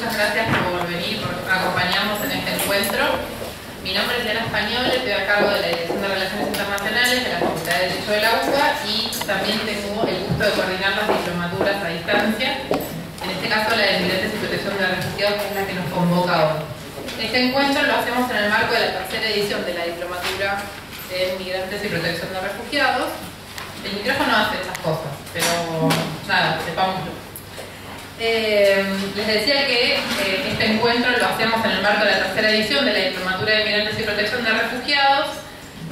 muchas gracias por venir, por acompañarnos en este encuentro. Mi nombre es Diana Español, estoy a cargo de la Dirección de Relaciones Internacionales de la Facultad de Derecho de la UBA y también tengo el gusto de coordinar las diplomaturas a distancia. En este caso, la de Migrantes y Protección de Refugiados, que es la que nos convoca hoy. Este encuentro lo hacemos en el marco de la tercera edición de la diplomatura de Migrantes y Protección de Refugiados. El micrófono hace estas cosas, pero nada, sepámoslo. Les decía que este encuentro lo hacemos en el marco de la tercera edición de la Diplomatura de Migrantes y Protección de Refugiados.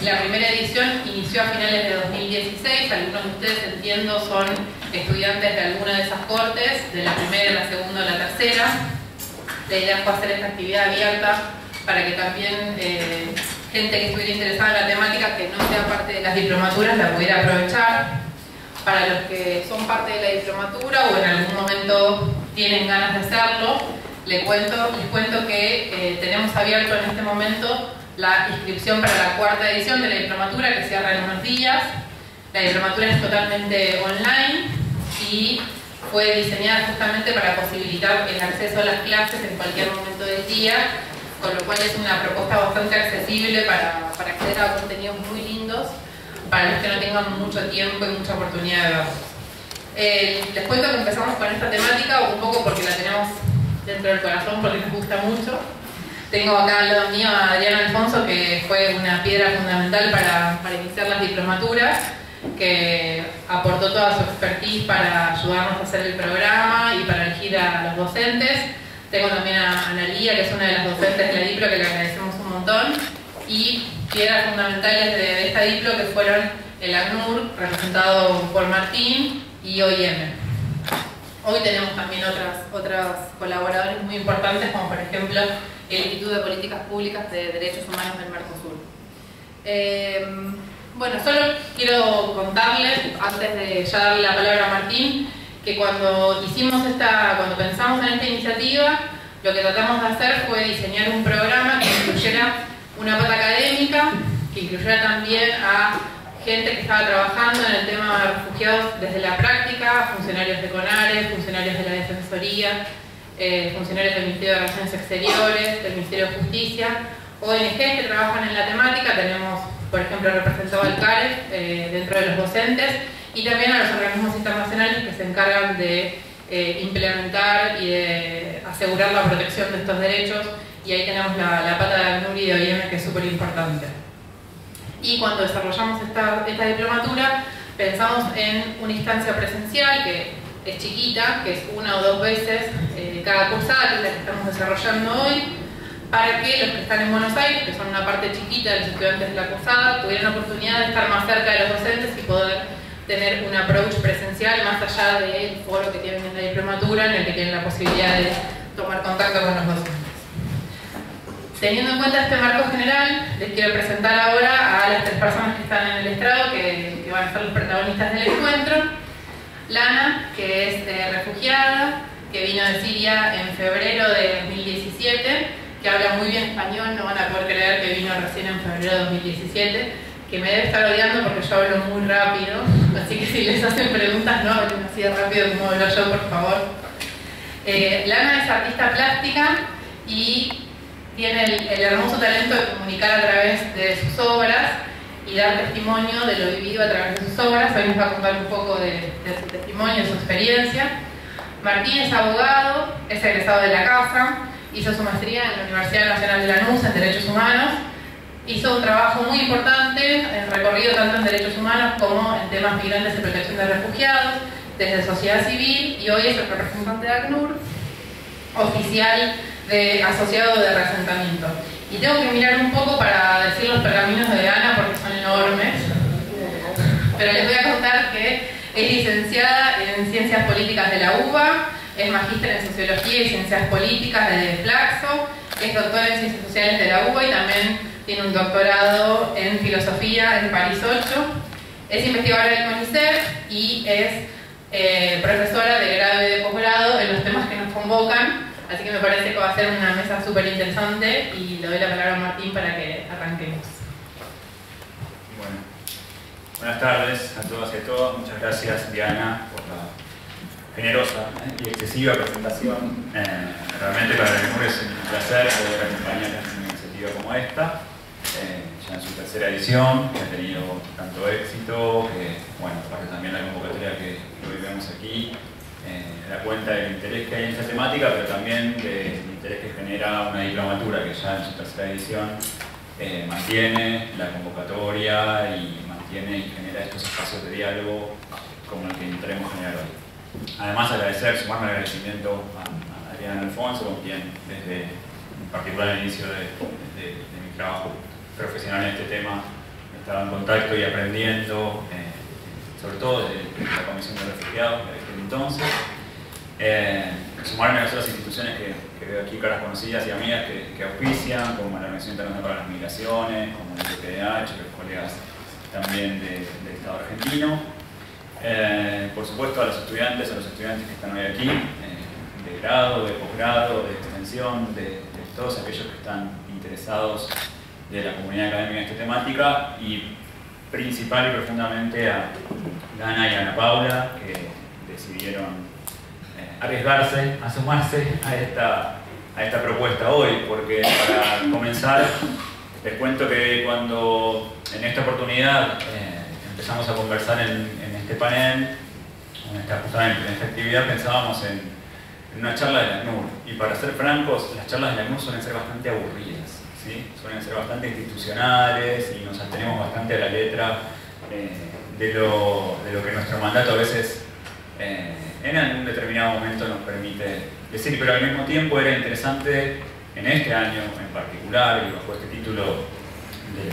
La primera edición inició a finales de 2016. Algunos de ustedes, entiendo, son estudiantes de alguna de esas cortes, de la primera, la segunda o la tercera. La idea fue hacer esta actividad abierta para que también gente que estuviera interesada en la temática, que no sea parte de las diplomaturas, la pudiera aprovechar. Para los que son parte de la diplomatura o en algún momento tienen ganas de hacerlo, les cuento que tenemos abierto en este momento la inscripción para la cuarta edición de la diplomatura, que cierra en unos días. La diplomatura es totalmente online y fue diseñada justamente para posibilitar el acceso a las clases en cualquier momento del día, con lo cual es una propuesta bastante accesible para acceder a contenidos muy lindos para los que no tengan mucho tiempo y mucha oportunidad de verlos. Les cuento que empezamos con esta temática un poco porque la tenemos dentro del corazón, porque nos gusta mucho. Tengo acá al lado mío a Adriana Alfonso, que fue una piedra fundamental para iniciar las diplomaturas, que aportó toda su expertise para ayudarnos a hacer el programa y para elegir a los docentes. Tengo también a Analía, que es una de las docentes de la diplo, que le agradecemos un montón. Y piedras fundamentales de esta diplo, que fueron el ACNUR, representado por Martín, y OIM. Hoy tenemos también otros colaboradores muy importantes, como por ejemplo el Instituto de Políticas Públicas de Derechos Humanos del Mercosur. Bueno, solo quiero contarles, antes de ya darle la palabra a Martín, que cuando pensamos en esta iniciativa, lo que tratamos de hacer fue diseñar un programa que incluyera una pata académica, que incluyera también a gente que estaba trabajando en el tema de refugiados desde la práctica, funcionarios de CONARE, funcionarios de la Defensoría, funcionarios del Ministerio de Relaciones Exteriores, del Ministerio de Justicia, ONGs que trabajan en la temática. Tenemos, por ejemplo, representado al CAREF dentro de los docentes, y también a los organismos internacionales que se encargan de implementar y de asegurar la protección de estos derechos. Y ahí tenemos la pata de ACNUR y de OIM, que es súper importante. Y cuando desarrollamos esta diplomatura, pensamos en una instancia presencial que es chiquita, que es 1 o 2 veces cada cursada, que es la que estamos desarrollando hoy, para que los que están en Buenos Aires, que son una parte chiquita de los estudiantes de la cursada, tuvieran la oportunidad de estar más cerca de los docentes y poder tener un approach presencial más allá del foro que tienen en la diplomatura, en el que tienen la posibilidad de tomar contacto con los docentes. Teniendo en cuenta este marco general, les quiero presentar ahora a las 3 personas que están en el estrado, que van a ser los protagonistas del encuentro. Lana, que es refugiada, que vino de Siria en febrero de 2017, que habla muy bien español, no van a poder creer que vino recién en febrero de 2017, que me debe estar odiando porque yo hablo muy rápido, así que si les hacen preguntas no hablen así de rápido como hablo yo, por favor. Lana es artista plástica y tiene el hermoso talento de comunicar a través de sus obras y dar testimonio de lo vivido a través de sus obras. Hoy nos va a contar un poco de su testimonio, de su experiencia. Martín es abogado, es egresado de la casa, hizo su maestría en la Universidad Nacional de Lanús en Derechos Humanos, hizo un trabajo muy importante, en recorrido tanto en Derechos Humanos como en temas migrantes y protección de refugiados, desde sociedad civil, y hoy es el representante de ACNUR, oficial asociado de reasentamiento. Y tengo que mirar un poco para decir los pergaminos de Ana porque son enormes, pero les voy a contar que es licenciada en Ciencias Políticas de la UBA, es magíster en Sociología y Ciencias Políticas de Flaxo, es doctora en Ciencias Sociales de la UBA y también tiene un doctorado en Filosofía en París 8, es investigadora del CONICET y es profesora de grado y de posgrado en los temas que nos convocan. Así que me parece que va a ser una mesa súper interesante y le doy la palabra a Martín para que arranquemos. Bueno, buenas tardes a todas y a todos. Muchas gracias, Diana, por generosa y excesiva presentación. Realmente para el ACNUR es un placer poder acompañar en una iniciativa como esta, ya en su tercera edición, que ha tenido tanto éxito, que, bueno, aparte también la convocatoria que hoy vemos aquí, da cuenta del interés que hay en esta temática, pero también del interés que genera una diplomatura que ya en su tercera edición mantiene la convocatoria y mantiene y genera estos espacios de diálogo como el que intentaremos generar hoy. Además, sumarme al agradecimiento a Adriana Alfonso, con quien desde en particular el inicio de mi trabajo profesional en este tema estaba en contacto y aprendiendo, sobre todo de la Comisión de Refugiados de aquel entonces. Sumarme a las otras instituciones que veo aquí, caras conocidas y amigas que auspician, como la Organización Internacional para las Migraciones, como el IPDH, los colegas también del Estado argentino. Por supuesto a los estudiantes que están hoy aquí, de grado, de posgrado, de extensión, de todos aquellos que están interesados de la comunidad académica en esta temática, y principal y profundamente a Dana y Ana Paula, que decidieron arriesgarse a sumarse a esta propuesta hoy, porque para comenzar les cuento que cuando en esta oportunidad empezamos a conversar en este panel, justamente en esta actividad, pensábamos en una charla de la ACNUR, y para ser francos, las charlas de la ACNUR suelen ser bastante aburridas, ¿sí? Suelen ser bastante institucionales y nos atenemos bastante a la letra de lo que nuestro mandato a veces en algún determinado momento nos permite decir, pero al mismo tiempo era interesante en este año en particular, y bajo este título de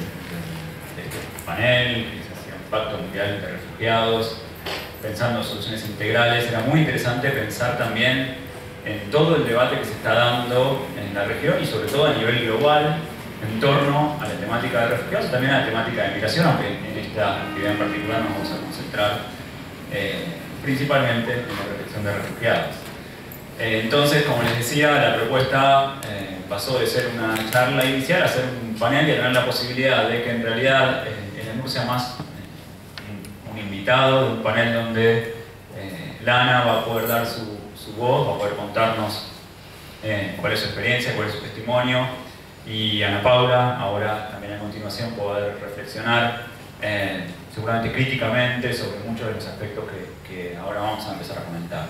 este panel, que se hacía un Pacto Mundial de Refugiados, pensando en soluciones integrales, era muy interesante pensar también en todo el debate que se está dando en la región y sobre todo a nivel global en torno a la temática de refugiados y también a la temática de migración, aunque en esta actividad en particular nos vamos a concentrar principalmente en la protección de refugiados. Entonces, como les decía, la propuesta pasó de ser una charla inicial a ser un panel y a tener la posibilidad de que en realidad el ACNUR sea más un invitado de un panel donde Lana va a poder dar su voz, va a poder contarnos cuál es su experiencia, cuál es su testimonio, y Ana Paula, ahora también a continuación, poder reflexionar seguramente críticamente sobre muchos de los aspectos que ahora vamos a empezar a comentar.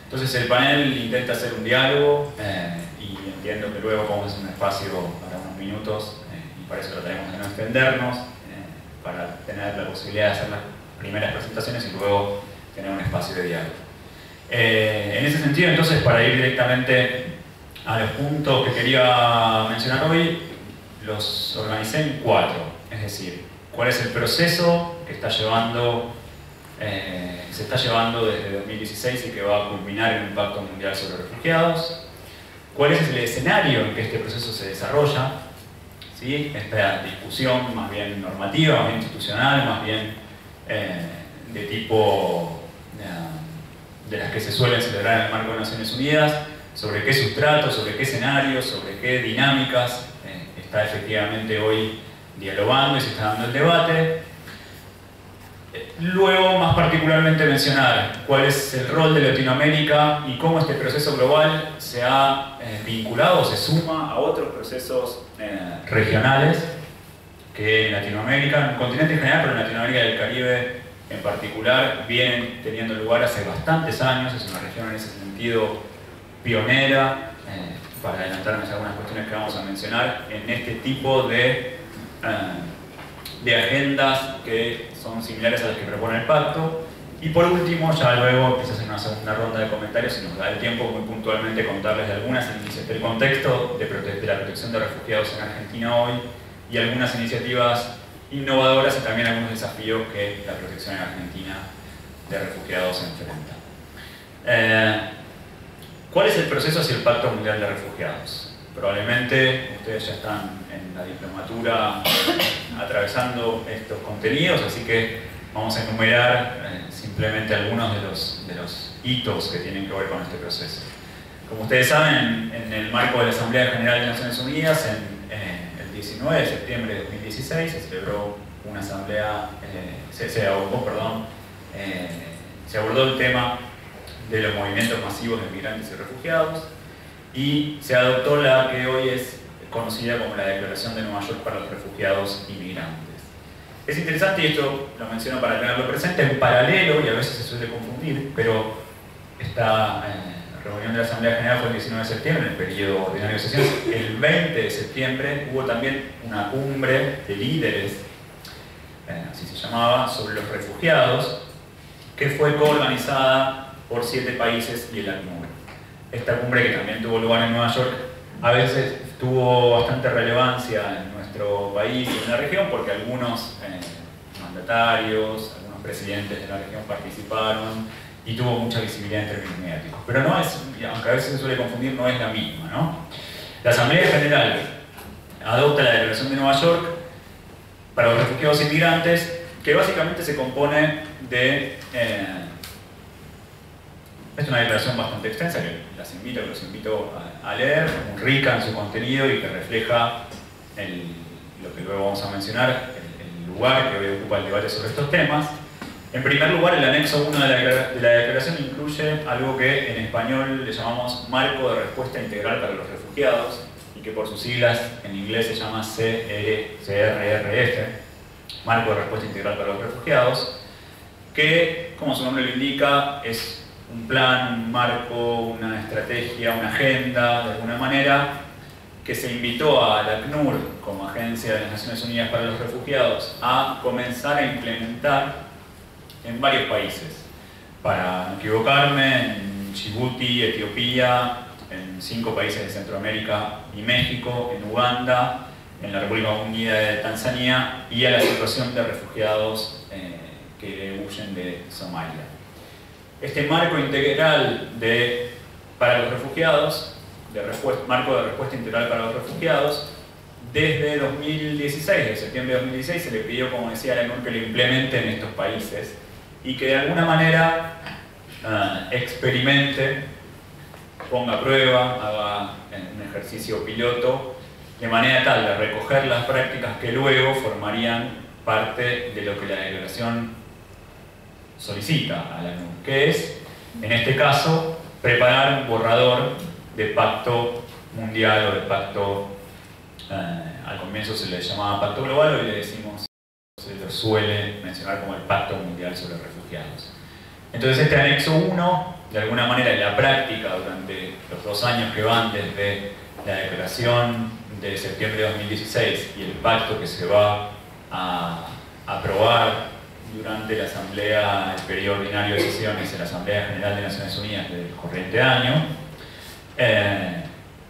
Entonces el panel intenta hacer un diálogo y entiendo que luego vamos a hacer un espacio para unos minutos y para eso trataremos de no extendernos, para tener la posibilidad de hacer las primeras presentaciones y luego tener un espacio de diálogo. En ese sentido, entonces, para ir directamente a los puntos que quería mencionar hoy, los organicé en 4, es decir, cuál es el proceso que se está llevando desde 2016 y que va a culminar en un Pacto Mundial sobre Refugiados, cuál es el escenario en que este proceso se desarrolla, ¿sí? Esta discusión más bien normativa, más bien institucional, más bien de tipo de las que se suelen celebrar en el marco de Naciones Unidas, sobre qué sustrato, sobre qué escenarios, sobre qué dinámicas está efectivamente hoy dialogando y se está dando el debate. Luego, más particularmente, mencionar cuál es el rol de Latinoamérica y cómo este proceso global se ha vinculado o se suma a otros procesos regionales que en Latinoamérica, en el continente en general, pero en Latinoamérica y el Caribe en particular, vienen teniendo lugar hace bastantes años. Es una región en ese sentido pionera, para adelantarnos a algunas cuestiones que vamos a mencionar, en este tipo de agendas que son similares a las que propone el pacto. Y por último, ya luego empieza a hacer una segunda ronda de comentarios y nos da el tiempo muy puntualmente contarles de algunas iniciativas del contexto de la protección de refugiados en Argentina hoy y algunas iniciativas innovadoras y también algunos desafíos que la protección en Argentina de refugiados se enfrenta. ¿Cuál es el proceso hacia el Pacto Mundial de Refugiados? Probablemente ustedes ya están en la diplomatura atravesando estos contenidos, así que vamos a enumerar simplemente algunos de los hitos que tienen que ver con este proceso. Como ustedes saben, en el marco de la Asamblea General de Naciones Unidas, el 19 de septiembre de 2016 se celebró una asamblea, se abordó el tema de los movimientos masivos de migrantes y refugiados, y se adoptó la que hoy es conocida como la Declaración de Nueva York para los Refugiados y Migrantes. Es interesante, y esto lo menciono para tenerlo presente, en paralelo, y a veces se suele confundir, pero esta reunión de la Asamblea General fue el 19 de septiembre, en el periodo ordinario de sesiones. El 20 de septiembre hubo también una cumbre de líderes, así se llamaba, sobre los refugiados, que fue coorganizada por 7 países y el ACNUR. Esta cumbre, que también tuvo lugar en Nueva York, a veces tuvo bastante relevancia en nuestro país y en la región, porque algunos mandatarios, algunos presidentes de la región participaron y tuvo mucha visibilidad en términos mediáticos. Pero no es, aunque a veces se suele confundir, no es la misma, ¿no? La Asamblea General adopta la Declaración de Nueva York para los refugiados e inmigrantes, que básicamente se compone de... es una declaración bastante extensa, que los invito a leer, muy rica en su contenido y que refleja lo que luego vamos a mencionar, el lugar que hoy ocupa el debate sobre estos temas. En primer lugar, el anexo 1 de la declaración incluye algo que en español le llamamos Marco de Respuesta Integral para los Refugiados, y que por sus siglas en inglés se llama CRRF, Marco de Respuesta Integral para los Refugiados, que, como su nombre lo indica, es un plan, un marco, una estrategia, una agenda, de alguna manera, que se invitó a la ACNUR, como Agencia de las Naciones Unidas para los Refugiados, a comenzar a implementar en varios países. Para no equivocarme, en Djibouti, Etiopía, en 5 países de Centroamérica y México, en Uganda, en la República Unida de Tanzania, y a la situación de refugiados que huyen de Somalia. Este marco integral para los refugiados, marco de respuesta integral para los refugiados, desde 2016, de septiembre de 2016, se le pidió, como decía, a la ACNUR que lo implemente en estos países y que de alguna manera experimente, ponga a prueba, haga un ejercicio piloto, de manera tal de recoger las prácticas que luego formarían parte de lo que la declaración solicita a la ACNUR, que es, en este caso, preparar un borrador de pacto mundial o de pacto, al comienzo se le llamaba pacto global, hoy le decimos, se lo suele mencionar como el Pacto Mundial sobre Refugiados. Entonces este anexo 1, de alguna manera en la práctica, durante los 2 años que van desde la declaración de septiembre de 2016 y el pacto que se va a aprobar durante la Asamblea, el periodo ordinario de sesiones de la Asamblea General de Naciones Unidas del corriente año,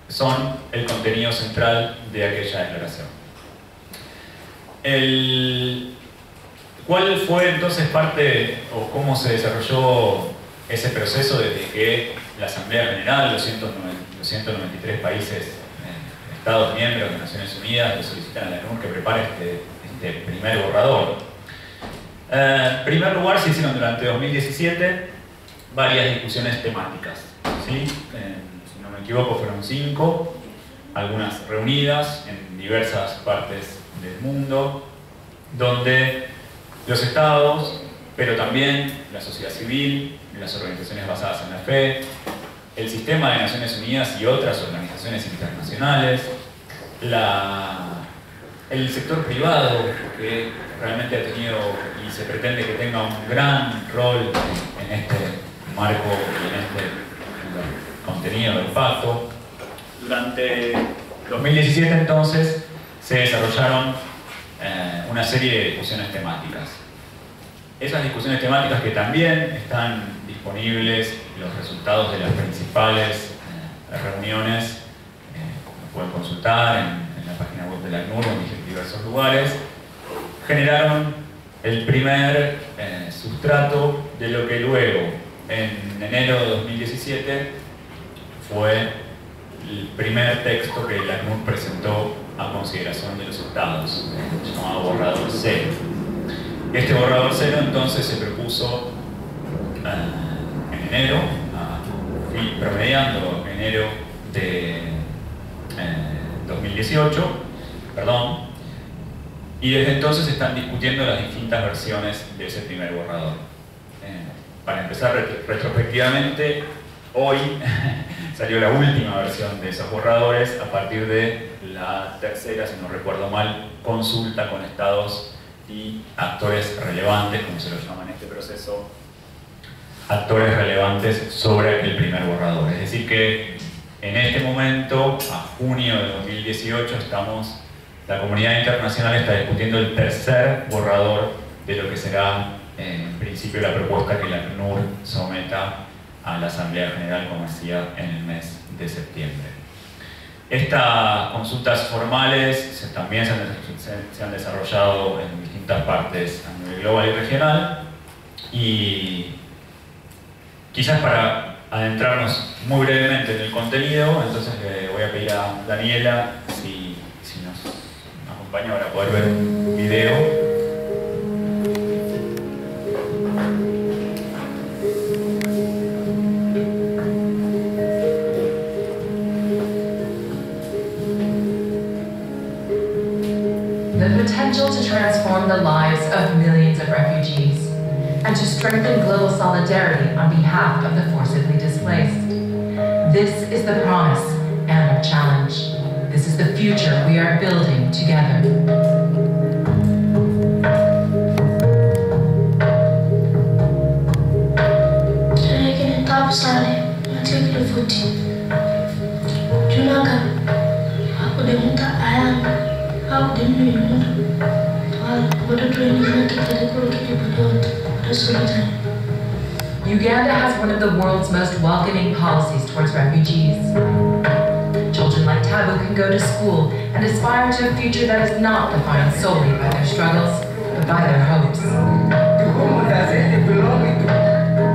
son el contenido central de aquella declaración. ¿Cuál fue entonces parte o cómo se desarrolló ese proceso desde que la Asamblea General, los 193 países, Estados miembros de Naciones Unidas, le solicitan a la ACNUR que prepare este primer borrador? En primer lugar, se hicieron durante 2017 varias discusiones temáticas, ¿sí? Si no me equivoco, fueron 5, algunas reunidas en diversas partes del mundo, donde los estados, pero también la sociedad civil, las organizaciones basadas en la fe, el sistema de Naciones Unidas y otras organizaciones internacionales, el sector privado, que realmente ha tenido y se pretende que tenga un gran rol en este marco y en este contenido del pacto. Durante 2017 entonces se desarrollaron una serie de discusiones temáticas. Esas discusiones temáticas, que también están disponibles, los resultados de las principales reuniones, lo pueden consultar en la página web de la ACNUR o en diversos lugares, generaron el primer sustrato de lo que luego, en enero de 2017, fue el primer texto que la ACNUR presentó a consideración de los estados, llamado borrador 0. Este borrador 0 entonces se propuso en enero, promediando enero de 2018, y desde entonces se están discutiendo las distintas versiones de ese primer borrador. para empezar retrospectivamente, hoy salió la última versión de esos borradores a partir de la tercera, si no recuerdo mal, consulta con estados y actores relevantes, como se lo llama en este proceso, actores relevantes sobre el primer borrador. Es decir que en este momento, a junio de 2018, la comunidad internacional está discutiendo el tercer borrador de lo que será en principio la propuesta que la ACNUR someta a la Asamblea General, como decía, en el mes de septiembre. Estas consultas formales también se han desarrollado en distintas partes a nivel global y regional, y quizás para adentrarnos muy brevemente en el contenido, entonces le voy a pedir a Daniela si nos acompaña para poder ver un video. To transform the lives of millions of refugees and to strengthen global solidarity on behalf of the forcibly displaced. This is the promise and our challenge. This is the future we are building together. Uganda has one of the world's most welcoming policies towards refugees. Children like Tabu can go to school and aspire to a future that is not defined solely by their struggles, but by their hopes.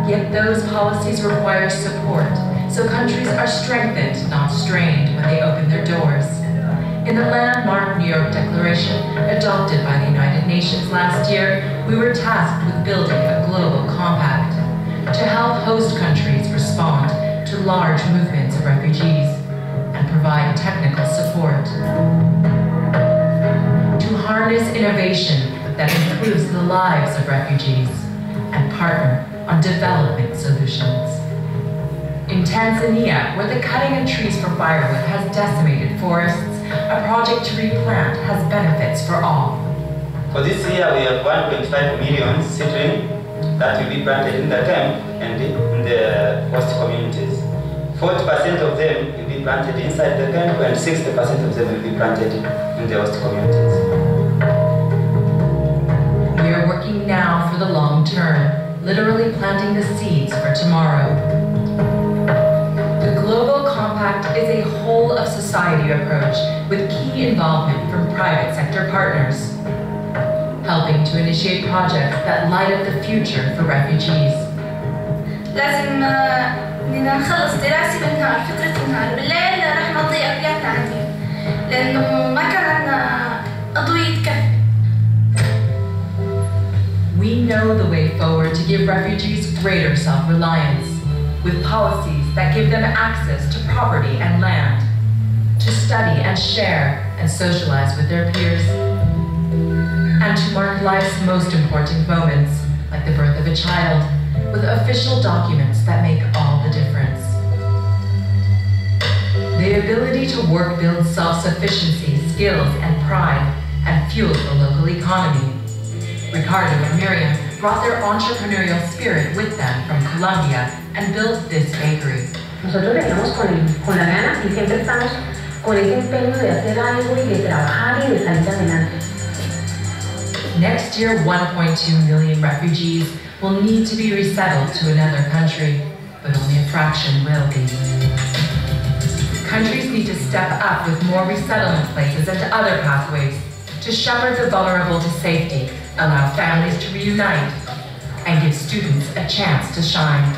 Yet those policies require support, so countries are strengthened, not strained, when they open their doors. In the landmark New York Declaration, adopted by the United Nations last year, we were tasked with building a global compact to help host countries respond to large movements of refugees and provide technical support. To harness innovation that improves the lives of refugees and partner on development solutions. In Tanzania, where the cutting of trees for firewood has decimated forests, a project to replant has benefits for all. For this year, we have 1.5 million seedlings that will be planted in the camp and in the host communities. 40% of them will be planted inside the camp and 60% of them will be planted in the host communities. We are working now for the long term, literally planting the seeds for tomorrow. The Global Compact is a whole of society approach with key involvement from private sector partners, helping to initiate projects that light up the future for refugees. لازم بدنا نخلص دراسة بالنهار، فترة النهار، بالليل رح نقضي أولادنا عندي، لأنه ما كان عندنا أضوية تكفي. We know the way forward to give refugees greater self-reliance, with policies that give them access to property and land, to study and share and socialize with their peers, and to mark life's most important moments, like the birth of a child, with official documents that make all the difference. The ability to work builds self-sufficiency, skills, and pride, and fuels the local economy. Ricardo and Miriam brought their entrepreneurial spirit with them from Colombia and built this bakery. Nosotros venimos con la gana y siempre estamos con ese empeño de hacer algo y de trabajar y de salir adelante. Next year, 1.2 million refugees will need to be resettled to another country, but only a fraction will be. Countries need to step up with more resettlement places and other pathways to shepherd the vulnerable to safety, allow families to reunite, and give students a chance to shine.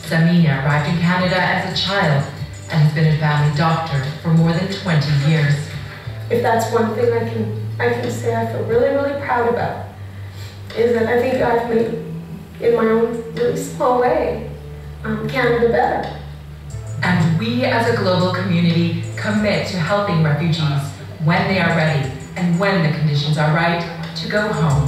Samina arrived in Canada as a child and has been a family doctor for more than 20 years. If that's one thing I can say I feel really, really proud about, is that I think I've made, in my own really small way, Canada better. And we as a global community commit to helping refugees when they are ready and when the conditions are right to go home.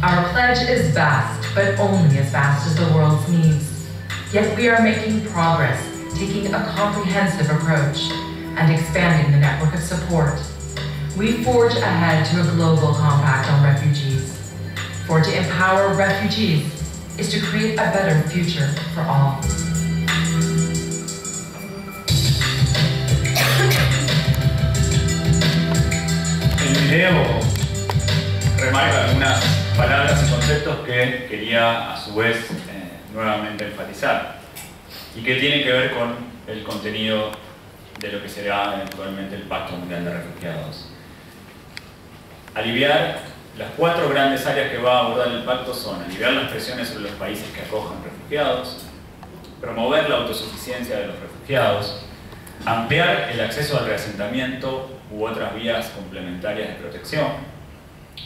Our pledge is vast, but only as vast as the world's needs. Yet we are making progress, taking a comprehensive approach and expanding the network of support. We forge ahead to a global compact on refugees. For to empower refugees is to create a better future for all. El video remarca algunas palabras y conceptos que quería a su vez nuevamente enfatizar y que tienen que ver con el contenido de lo que será eventualmente el Pacto Mundial de Refugiados. Aliviar las 4 grandes áreas que va a abordar el pacto son aliviar las presiones sobre los países que acojan refugiados, promover la autosuficiencia de los refugiados, ampliar el acceso al reasentamiento u otras vías complementarias de protección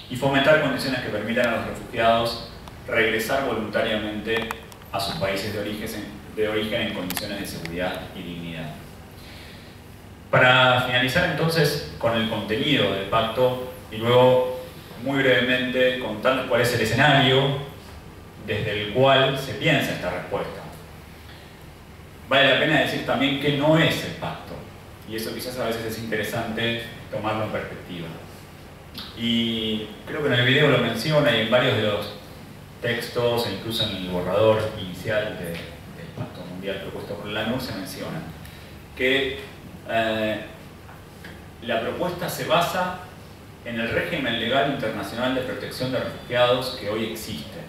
y fomentar condiciones que permitan a los refugiados regresar voluntariamente a sus países de origen en condiciones de seguridad y dignidad. Para finalizar entonces con el contenido del pacto y luego muy brevemente contarles cuál es el escenario desde el cual se piensa esta respuesta. Vale la pena decir también que no es el pacto, y eso quizás a veces es interesante tomarlo en perspectiva. Y creo que en el video lo menciona y en varios de los textos e incluso en el borrador inicial del Pacto Mundial propuesto por la ACNUR se menciona que la propuesta se basa en el régimen legal internacional de protección de refugiados que hoy existe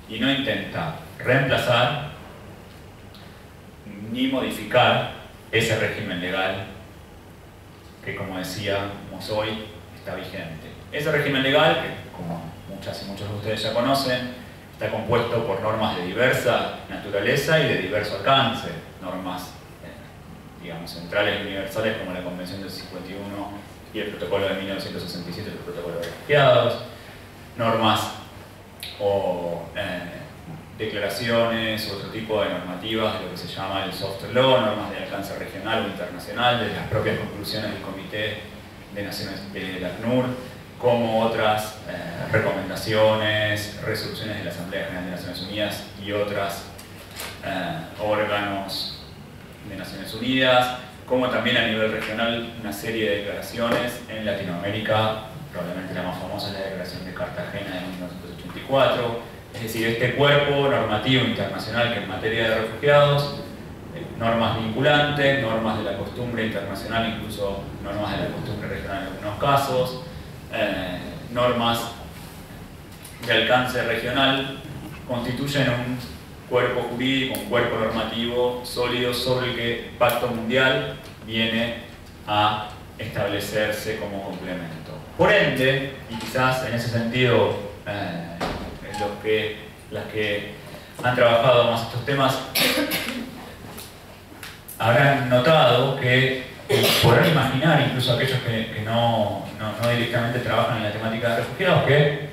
y no intenta reemplazar ni modificar ese régimen legal que, como decíamos hoy, está vigente. Ese régimen legal, que como muchas y muchos de ustedes ya conocen, está compuesto por normas de diversa naturaleza y de diverso alcance, normas digamos, centrales y universales como la Convención del 51 y el Protocolo de 1967 del Protocolo de Refugiados, normas o declaraciones u otro tipo de normativas de lo que se llama el soft law, normas de alcance regional o internacional, de las propias conclusiones del Comité de Naciones de la ACNUR, como otras recomendaciones, resoluciones de la Asamblea General de Naciones Unidas y otros órganos de Naciones Unidas, como también a nivel regional una serie de declaraciones en Latinoamérica, probablemente la más famosa es la Declaración de Cartagena de 1984, es decir, este cuerpo normativo internacional que en materia de refugiados, normas vinculantes, normas de la costumbre internacional, incluso normas de la costumbre regional en algunos casos, normas de alcance regional, constituyen un cuerpo jurídico, un cuerpo normativo sólido sobre el que el Pacto Mundial viene a establecerse como complemento. Por ende, y quizás en ese sentido las que han trabajado más estos temas habrán notado que podrán imaginar, incluso aquellos que no directamente trabajan en la temática de refugiados, que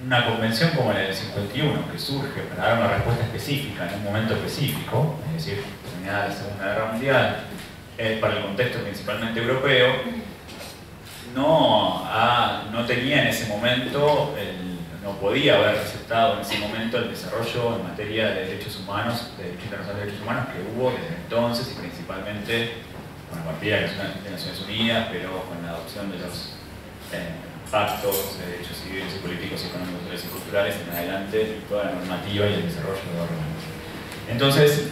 una convención como la del 51, que surge para dar una respuesta específica en un momento específico, es decir, terminada la Segunda Guerra Mundial, para el contexto principalmente europeo, no tenía en ese momento, no podía haber aceptado en ese momento el desarrollo en materia de derechos humanos, de derecho internacional de derechos humanos que hubo desde entonces y principalmente a partir de Naciones Unidas, pero con la adopción de los pactos de derechos civiles y políticos, económicos, sociales y culturales en adelante, y toda la normativa y el desarrollo de órganos. Entonces,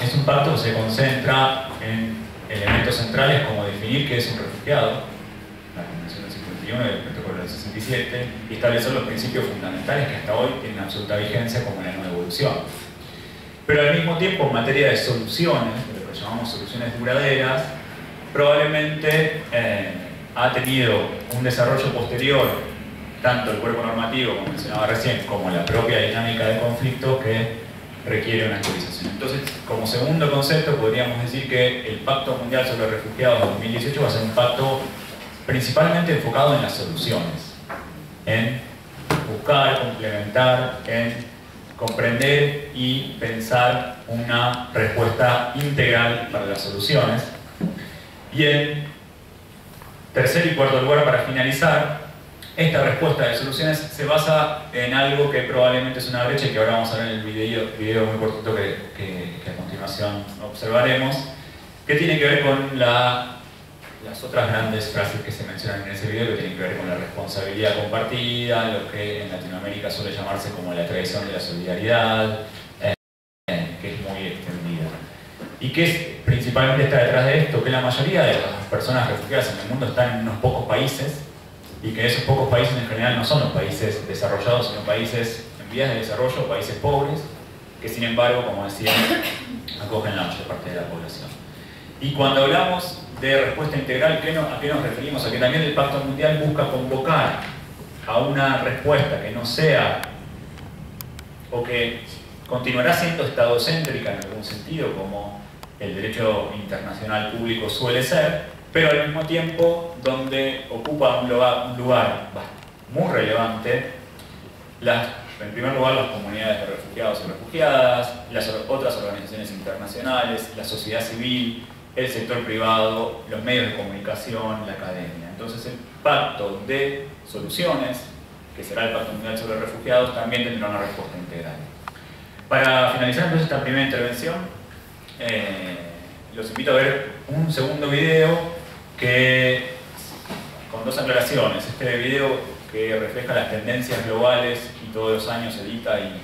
es un pacto que se concentra en elementos centrales como definir qué es un refugiado, la Convención del 51 y el Protocolo del 67, y establecer los principios fundamentales que hasta hoy tienen absoluta vigencia como la no devolución. Pero al mismo tiempo, en materia de soluciones, de lo que llamamos soluciones duraderas, probablemente ha tenido un desarrollo posterior, tanto el cuerpo normativo, como mencionaba recién, como la propia dinámica de conflicto que requiere una actualización. Entonces, como segundo concepto, podríamos decir que el Pacto Mundial sobre Refugiados de 2018 va a ser un pacto principalmente enfocado en las soluciones, en buscar, complementar, en comprender y pensar una respuesta integral para las soluciones. Y en tercer y cuarto lugar, para finalizar, esta respuesta de soluciones se basa en algo que probablemente es una brecha y que ahora vamos a ver en el video muy cortito que a continuación observaremos, que tiene que ver con las otras grandes frases que se mencionan en ese video, que tienen que ver con la responsabilidad compartida, lo que en Latinoamérica suele llamarse como la tradición de la solidaridad, que es muy extendida. Y que principalmente está detrás de esto, que la mayoría de las personas refugiadas en el mundo están en unos pocos países, y que esos pocos países en general no son los países desarrollados, sino países en vías de desarrollo, países pobres, que sin embargo, como decía, acogen la mayor parte de la población. Y cuando hablamos de respuesta integral, ¿a qué nos referimos? A que también el Pacto Mundial busca convocar a una respuesta que no sea, o que continuará siendo estadocéntrica en algún sentido, como el derecho internacional público suele ser, pero al mismo tiempo donde ocupa un lugar muy relevante, en primer lugar las comunidades de refugiados y refugiadas, las otras organizaciones internacionales, la sociedad civil, el sector privado, los medios de comunicación, la academia. Entonces el pacto de soluciones, que será el Pacto Mundial sobre Refugiados, también tendrá una respuesta integral. Para finalizar entonces esta primera intervención, los invito a ver un segundo video con dos aclaraciones. Este video que refleja las tendencias globales y todos los años edita y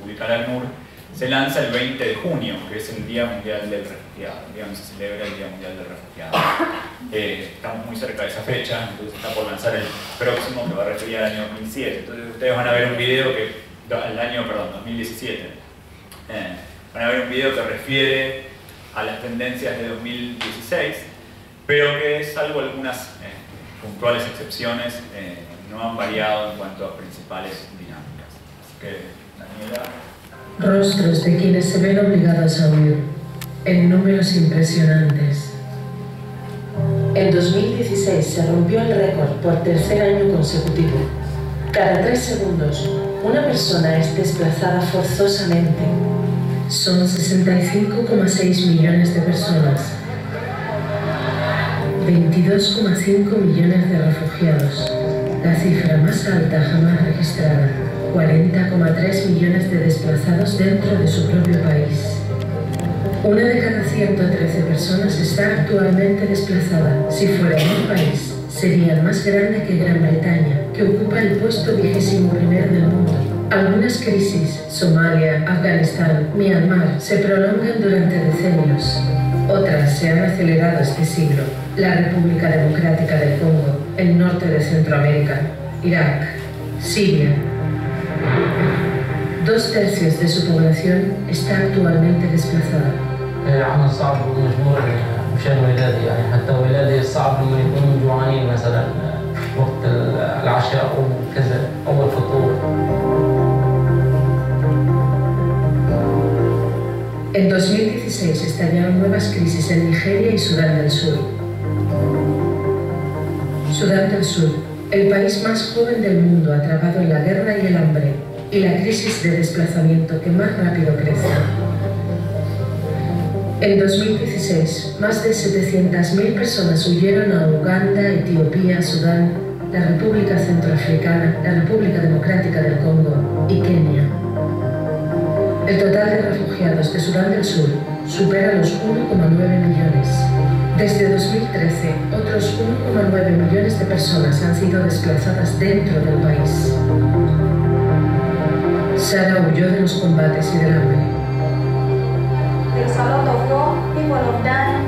publica la ACNUR, se lanza el 20 de junio, que es el Día Mundial del Refugiado. El día donde se celebra el Día Mundial del Refugiado. Estamos muy cerca de esa fecha, entonces está por lanzar el próximo, que va a referir al año 2007. Entonces ustedes van a ver un video al año 2017. Van a ver un video que refiere a las tendencias de 2016, pero que salvo algunas puntuales excepciones, no han variado en cuanto a principales dinámicas. Así que, Daniela. Rostros de quienes se ven obligados a huir, en números impresionantes. En 2016 se rompió el récord por tercer año consecutivo. Cada 3 segundos, una persona es desplazada forzosamente. Son 65,6 millones de personas. 22,5 millones de refugiados, la cifra más alta jamás registrada. 40,3 millones de desplazados dentro de su propio país. Una de cada 113 personas está actualmente desplazada. Si fuera un país, sería el más grande que Gran Bretaña, que ocupa el puesto 21º del mundo. Algunas crisis, Somalia, Afganistán, Myanmar, se prolongan durante decenios. Otras se han acelerado este siglo. La República Democrática del Congo, el norte de Centroamérica, Irak, Siria. 2/3 de su población está actualmente desplazada. العمل صعب ومجبور مشان ولادي يعني حتى ولادي صعب لما يكونوا جوعانين مثلا وقت العشاء او كذا او الفطور. En 2016 estallaron nuevas crisis en Nigeria y Sudán del Sur. Sudán del Sur, el país más joven del mundo atrapado en la guerra y el hambre, y la crisis de desplazamiento que más rápido crece. En 2016, más de 700.000 personas huyeron a Uganda, Etiopía, Sudán, la República Centroafricana, la República Democrática del Congo y Kenia. El total de refugiados de Sudán del Sur supera los 1,9 millones. Desde 2013, otros 1,9 millones de personas han sido desplazadas dentro del país. Sara huyó de los combates y del hambre. There's a lot of war, people have died.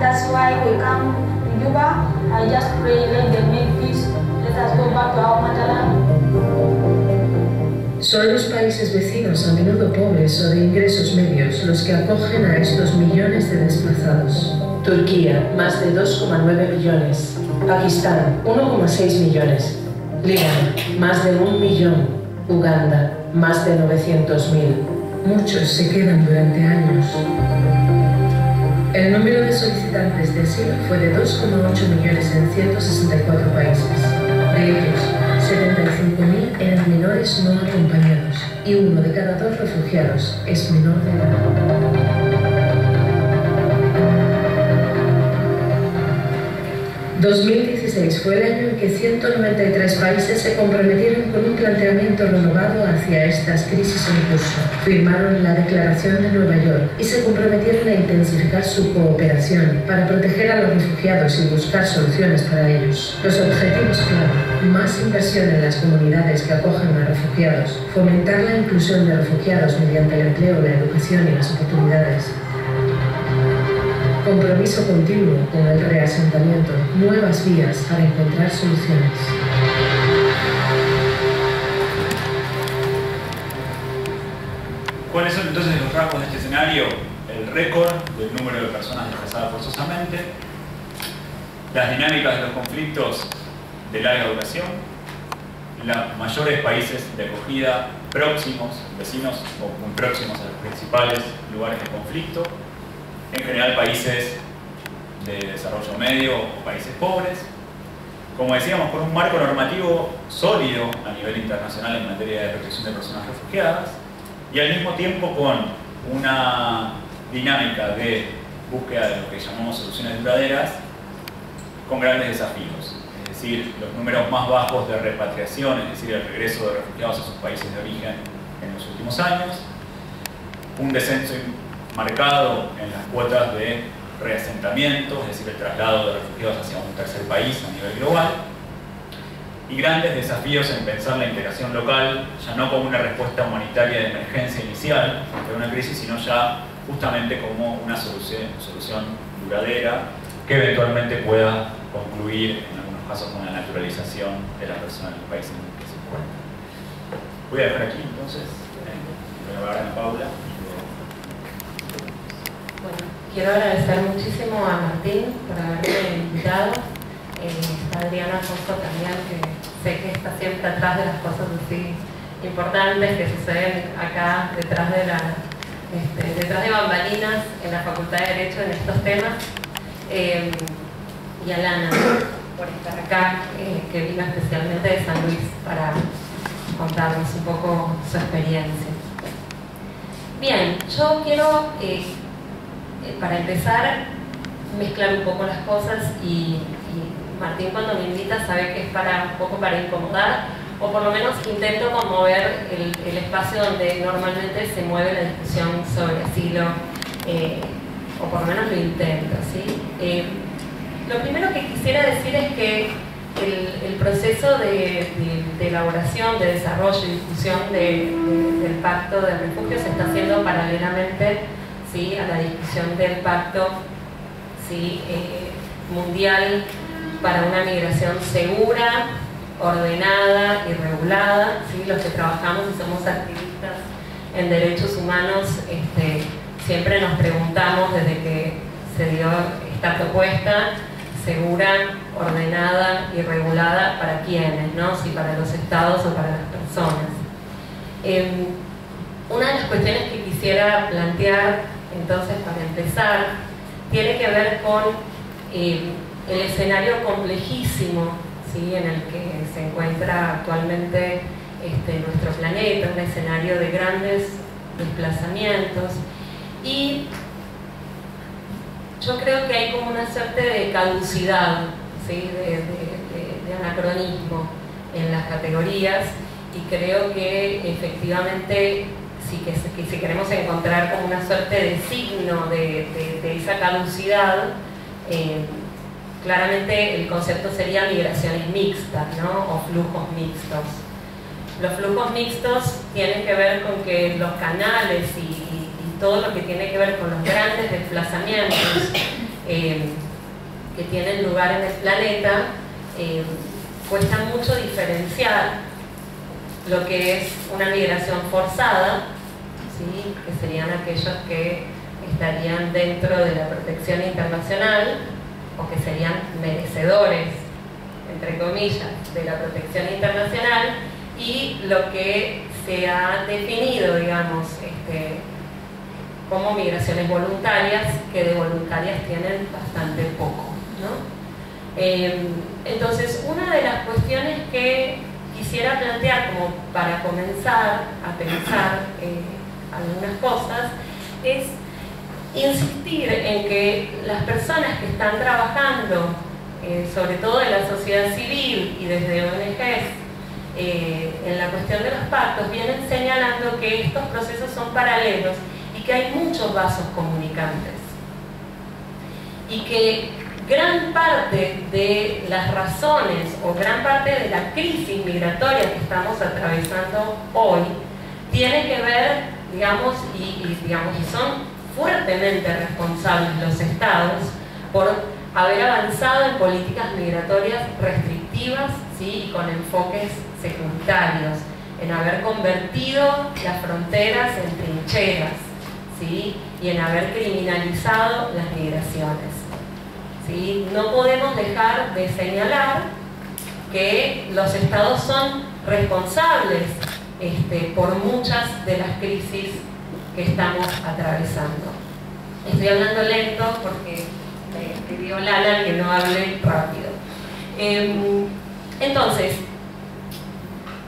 That's why we come to Juba. I just pray, let them make peace. Let us go back to our motherland. Son los países vecinos, a menudo pobres o de ingresos medios, los que acogen a estos millones de desplazados. Turquía, más de 2,9 millones. Pakistán, 1,6 millones. Líbano, más de 1 millón. Uganda, más de 900.000. Muchos se quedan durante años. El número de solicitantes de asilo fue de 2,8 millones en 164 países. De ellos, 75.000 eran menores no acompañados y 1 de cada 2 refugiados es menor de edad. 2016 fue el año en que 193 países se comprometieron con un planteamiento renovado hacia estas crisis en curso. Firmaron la Declaración de Nueva York y se comprometieron a intensificar su cooperación para proteger a los refugiados y buscar soluciones para ellos. Los objetivos clave: más inversión en las comunidades que acogen a refugiados, fomentar la inclusión de refugiados mediante el empleo, la educación y las oportunidades. Compromiso continuo con el reasentamiento, nuevas vías para encontrar soluciones. ¿Cuáles son entonces los rasgos de este escenario? El récord del número de personas desplazadas forzosamente, las dinámicas de los conflictos de larga duración, los mayores países de acogida próximos, vecinos o muy próximos a los principales lugares de conflicto, en general países de desarrollo medio o países pobres, como decíamos, con un marco normativo sólido a nivel internacional en materia de protección de personas refugiadas y al mismo tiempo con una dinámica de búsqueda de lo que llamamos soluciones duraderas con grandes desafíos, es decir, los números más bajos de repatriación, es decir, el regreso de refugiados a sus países de origen en los últimos años, un descenso marcado en las cuotas de reasentamiento, es decir, el traslado de refugiados hacia un tercer país a nivel global, y grandes desafíos en pensar la integración local, ya no como una respuesta humanitaria de emergencia inicial ante una crisis, sino ya justamente como una solución duradera que eventualmente pueda concluir, en algunos casos, con la naturalización de la persona en el país en el que se encuentra. Voy a dejar aquí entonces, voy a hablar a Paula. Bueno, quiero agradecer muchísimo a Martín por haberme invitado. Está Adriana Alfonso también, que sé que está siempre atrás de las cosas así importantes que suceden acá detrás de bambalinas en la Facultad de Derecho en estos temas. Y a Lana por estar acá, que vino especialmente de San Luis para contarnos un poco su experiencia. Bien, yo quiero para empezar mezclar un poco las cosas y Martín, cuando me invita, sabe que es un poco para incomodar, o por lo menos intento conmover el espacio donde normalmente se mueve la discusión sobre asilo, o por lo menos lo intento, ¿sí? Lo primero que quisiera decir es que el proceso de elaboración, de desarrollo y discusión del Pacto de Refugio se está haciendo paralelamente, ¿sí?, a la discusión del Pacto, ¿sí?, mundial para una migración segura, ordenada y regulada, ¿sí? Los que trabajamos y somos activistas en derechos humanos, siempre nos preguntamos desde que se dio esta propuesta: segura, ordenada y regulada, ¿para quiénes? ¿No? Si para los estados o para las personas. Una de las cuestiones que quisiera plantear, entonces, para empezar, tiene que ver con el escenario complejísimo, ¿sí?, en el que se encuentra actualmente nuestro planeta, un escenario de grandes desplazamientos, y yo creo que hay como una suerte de caducidad, ¿sí?, de anacronismo en las categorías, y creo que efectivamente si queremos encontrar como una suerte de signo de esa caducidad, claramente el concepto sería migraciones mixtas, ¿no?, o flujos mixtos. Los flujos mixtos tienen que ver con que los canales y todo lo que tiene que ver con los grandes desplazamientos que tienen lugar en el planeta, cuesta mucho diferenciar lo que es una migración forzada, ¿sí?, que serían aquellos que estarían dentro de la protección internacional, o que serían merecedores, entre comillas, de la protección internacional, y lo que se ha definido, digamos, como migraciones voluntarias, que de voluntarias tienen bastante poco, ¿no? Entonces, una de las cuestiones que quisiera plantear como para comenzar a pensar algunas cosas es insistir en que las personas que están trabajando sobre todo de la sociedad civil y desde ONGs, en la cuestión de los pactos, vienen señalando que estos procesos son paralelos y que hay muchos vasos comunicantes. Y que gran parte de las razones o gran parte de la crisis migratoria que estamos atravesando hoy tiene que ver, digamos, y son fuertemente responsables los estados por haber avanzado en políticas migratorias restrictivas, ¿sí? Y con enfoques secundarios, en haber convertido las fronteras en trincheras, ¿sí? Y en haber criminalizado las migraciones, ¿sí? No podemos dejar de señalar que los estados son responsables por muchas de las crisis que estamos atravesando. Estoy hablando lento porque me pidió Lala que no hable rápido. Entonces,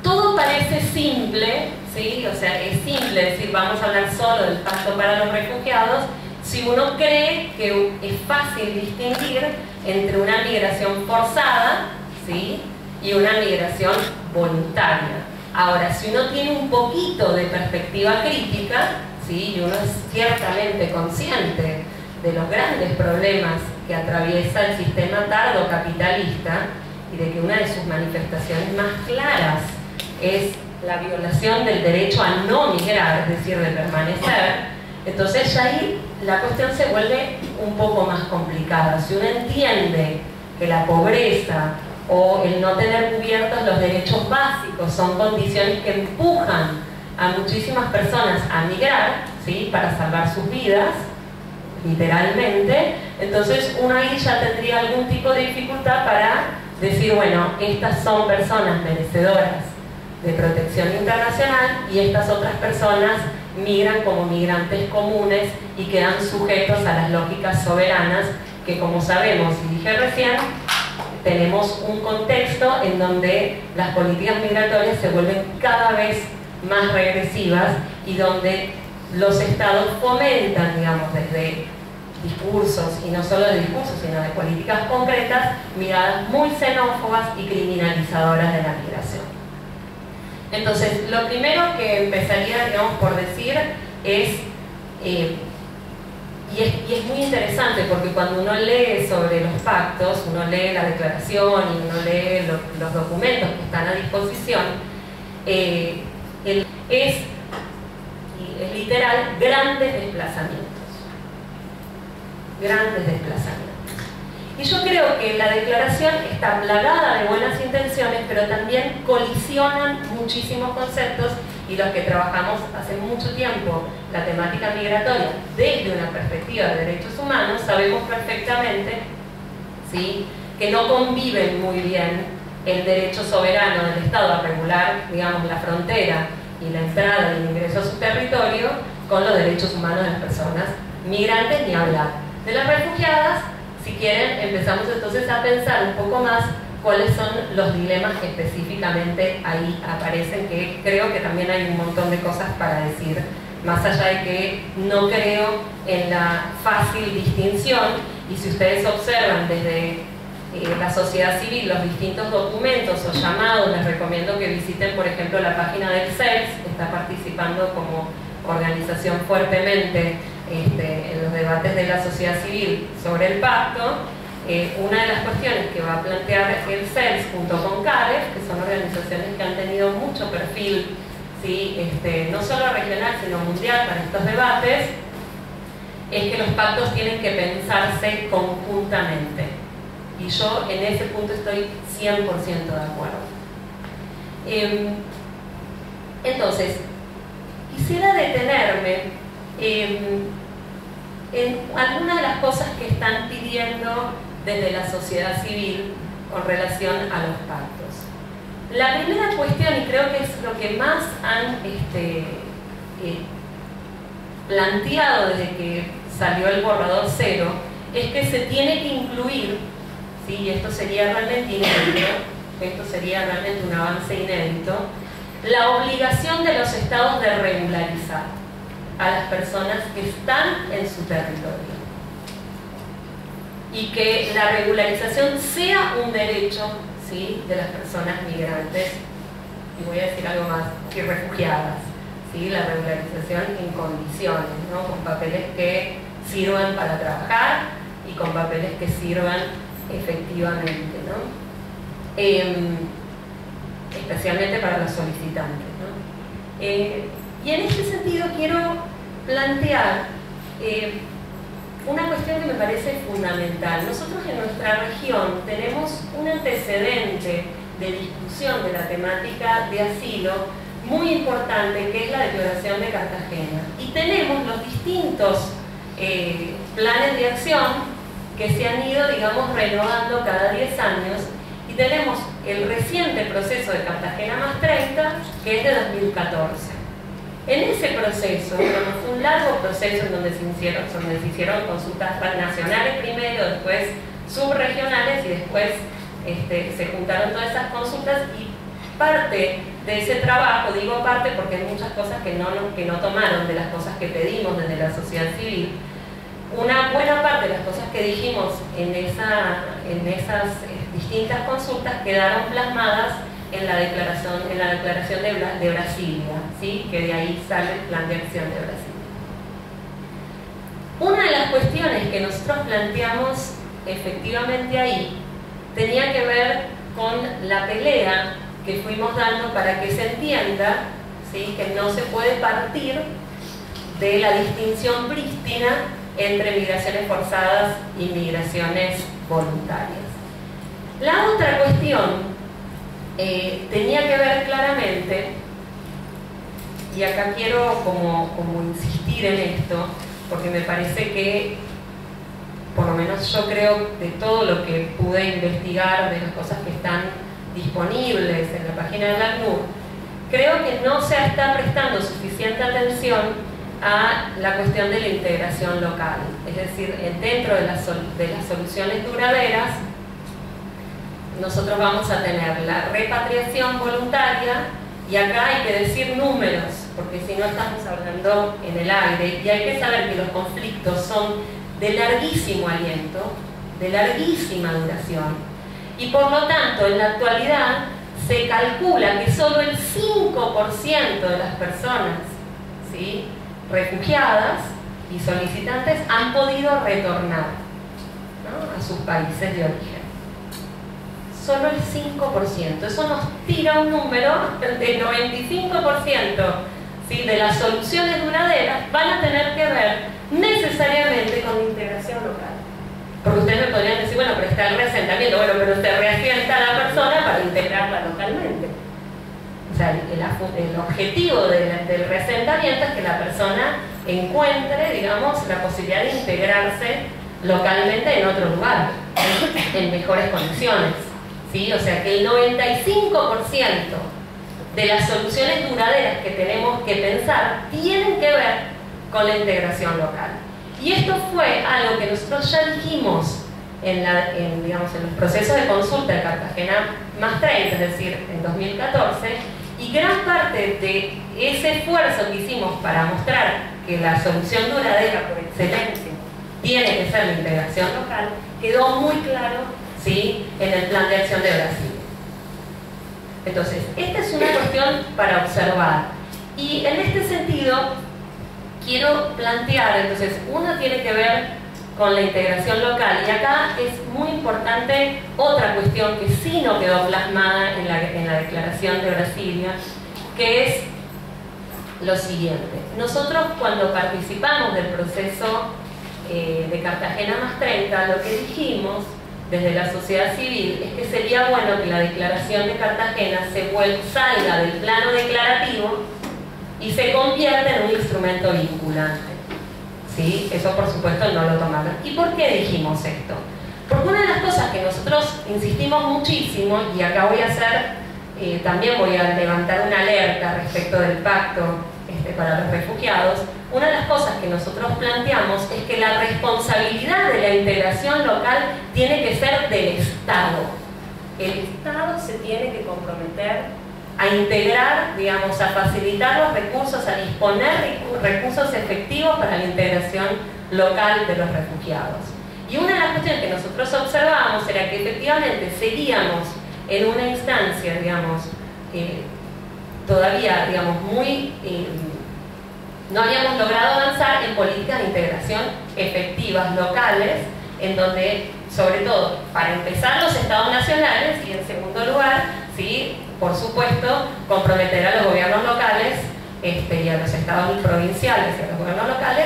todo parece simple, ¿sí? O sea, es simple decir vamos a hablar solo del pacto para los refugiados si uno cree que es fácil distinguir entre una migración forzada, ¿sí? Y una migración voluntaria. Ahora, si uno tiene un poquito de perspectiva crítica, ¿sí? Y uno es ciertamente consciente de los grandes problemas que atraviesa el sistema tardo-capitalista y de que una de sus manifestaciones más claras es la violación del derecho a no migrar, es decir, de permanecer, entonces ya ahí la cuestión se vuelve un poco más complicada. Si uno entiende que la pobreza o el no tener cubiertos los derechos básicos son condiciones que empujan a muchísimas personas a migrar, ¿sí? Para salvar sus vidas, literalmente, entonces uno ahí ya tendría algún tipo de dificultad para decir, bueno, estas son personas merecedoras de protección internacional y estas otras personas migran como migrantes comunes y quedan sujetos a las lógicas soberanas que, como sabemos y dije recién, tenemos un contexto en donde las políticas migratorias se vuelven cada vez más regresivas y donde los estados fomentan, digamos, desde discursos, y no solo de discursos, sino de políticas concretas, miradas muy xenófobas y criminalizadoras de la migración. Entonces, lo primero que empezaría, digamos, por decir es, y es muy interesante porque cuando uno lee sobre los pactos, uno lee la declaración y uno lee los documentos que están a disposición, es literal grandes desplazamientos. Grandes desplazamientos. Y yo creo que la declaración está plagada de buenas intenciones, pero también colisionan muchísimos conceptos, y los que trabajamos hace mucho tiempo la temática migratoria desde una perspectiva de derechos humanos sabemos perfectamente, ¿sí?, que no conviven muy bien el derecho soberano del Estado a regular, digamos, la frontera y la entrada y el ingreso a su territorio con los derechos humanos de las personas migrantes, ni hablar. De las refugiadas, si quieren, empezamos entonces a pensar un poco más cuáles son los dilemas que específicamente ahí aparecen, que creo que también hay un montón de cosas para decir, más allá de que no creo en la fácil distinción, y si ustedes observan desde la sociedad civil los distintos documentos o llamados, les recomiendo que visiten, por ejemplo, la página del CELS, que está participando como organización fuertemente en los debates de la sociedad civil sobre el pacto. Una de las cuestiones que va a plantear el CELS junto con CAREF, que son organizaciones que han tenido mucho perfil, ¿sí?, no solo regional sino mundial para estos debates, es que los pactos tienen que pensarse conjuntamente. Y yo en ese punto estoy 100% de acuerdo. Entonces, quisiera detenerme en algunas de las cosas que están pidiendo desde la sociedad civil con relación a los pactos. La primera cuestión, y creo que es lo que más han planteado desde que salió el borrador cero, es que se tiene que incluir, ¿sí?, y esto sería realmente inédito, esto sería realmente un avance inédito, la obligación de los estados de regularizar a las personas que están en su territorio. y que la regularización sea un derecho, ¿sí?, de las personas migrantes, y voy a decir algo más, que refugiadas, ¿sí?, la regularización en condiciones, ¿no?, con papeles que sirvan para trabajar y con papeles que sirvan efectivamente, ¿no?, especialmente para los solicitantes, ¿no? Y en este sentido quiero plantear una cuestión que me parece fundamental. Nosotros en nuestra región tenemos un antecedente de discusión de la temática de asilo muy importante, que es la Declaración de Cartagena. Y tenemos los distintos planes de acción que se han ido, digamos, renovando cada 10 años, y tenemos el reciente proceso de Cartagena más 30, que es de 2014. En ese proceso, fue un largo proceso en donde se hicieron consultas nacionales primero, después subregionales, y después se juntaron todas esas consultas, y parte de ese trabajo, digo parte porque hay muchas cosas que no tomaron de las cosas que pedimos desde la sociedad civil. Una buena parte de las cosas que dijimos en esas distintas consultas quedaron plasmadas en la declaración de Brasilia, ¿sí?, que de ahí sale el Plan de Acción de Brasilia. Una de las cuestiones que nosotros planteamos efectivamente ahí tenía que ver con la pelea que fuimos dando para que se entienda, ¿sí?, que no se puede partir de la distinción prístina entre migraciones forzadas y migraciones voluntarias. La otra cuestión tenía que ver claramente, y acá quiero como insistir en esto, porque me parece que, por lo menos yo creo, de todo lo que pude investigar, de las cosas que están disponibles en la página del ACNUR, creo que no se está prestando suficiente atención a la cuestión de la integración local. Es decir, dentro de las soluciones duraderas, nosotros vamos a tener la repatriación voluntaria, y acá hay que decir números, porque si no estamos hablando en el aire, y hay que saber que los conflictos son de larguísimo aliento, de larguísima duración, y por lo tanto en la actualidad se calcula que solo el 5% de las personas, ¿sí?, refugiadas y solicitantes han podido retornar, ¿no?, a sus países de origen. Solo el 5%. Eso nos tira un número del 95%, ¿sí?, de las soluciones duraderas van a tener que ver necesariamente con la integración local. Porque ustedes me podrían decir, bueno, pero está el reasentamiento. Bueno, pero usted reasienta a la persona para integrarla localmente. O sea, el objetivo del reasentamiento es que la persona encuentre, digamos, la posibilidad de integrarse localmente en otro lugar, en mejores condiciones, ¿sí? O sea, que el 95% de las soluciones duraderas que tenemos que pensar tienen que ver con la integración local. Y esto fue algo que nosotros ya dijimos en los procesos de consulta de Cartagena más 30, es decir, en 2014, y gran parte de ese esfuerzo que hicimos para mostrar que la solución duradera por excelencia tiene que ser la integración local, quedó muy claro, ¿sí?, en el Plan de Acción de Brasil. Entonces, esta es una cuestión para observar. Y en este sentido, quiero plantear, entonces, uno tiene que ver con la integración local, y acá es muy importante otra cuestión que sí no quedó plasmada en la Declaración de Brasilia, que es lo siguiente. Nosotros, cuando participamos del proceso de Cartagena más 30, lo que dijimos desde la sociedad civil es que sería bueno que la Declaración de Cartagena salga del plano declarativo y se convierta en un instrumento vinculante. ¿Sí? Eso por supuesto no lo tomaron. ¿Y por qué dijimos esto? Porque una de las cosas que nosotros insistimos muchísimo, y acá voy a hacer, también voy a levantar una alerta respecto del pacto para los refugiados, una de las cosas que nosotros planteamos es que la responsabilidad de la integración local tiene que ser del Estado. El Estado se tiene que comprometer a integrar, digamos, a facilitar los recursos, a disponer recursos efectivos para la integración local de los refugiados. Y una de las cuestiones que nosotros observábamos era que efectivamente seguíamos en una instancia, digamos, todavía, digamos, muy... no habíamos logrado avanzar en políticas de integración efectivas locales, en donde, sobre todo, para empezar, los estados nacionales, y en segundo lugar, ¿sí?, por supuesto, comprometer a los gobiernos locales y a los estados provinciales y a los gobiernos locales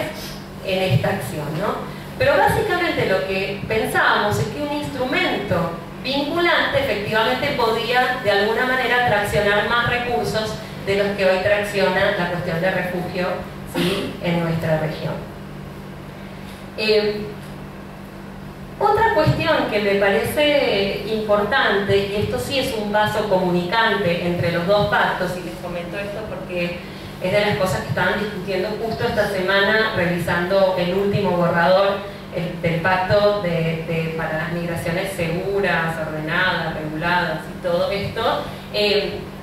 en esta acción, ¿no? Pero básicamente lo que pensábamos es que un instrumento vinculante efectivamente podía de alguna manera traccionar más recursos de los que hoy tracciona la cuestión de refugio, ¿sí?, en nuestra región. Otra cuestión que me parece importante, y esto sí es un vaso comunicante entre los dos pactos, y les comento esto porque es de las cosas que estaban discutiendo justo esta semana revisando el último borrador del pacto para las migraciones seguras, ordenadas, reguladas y todo esto.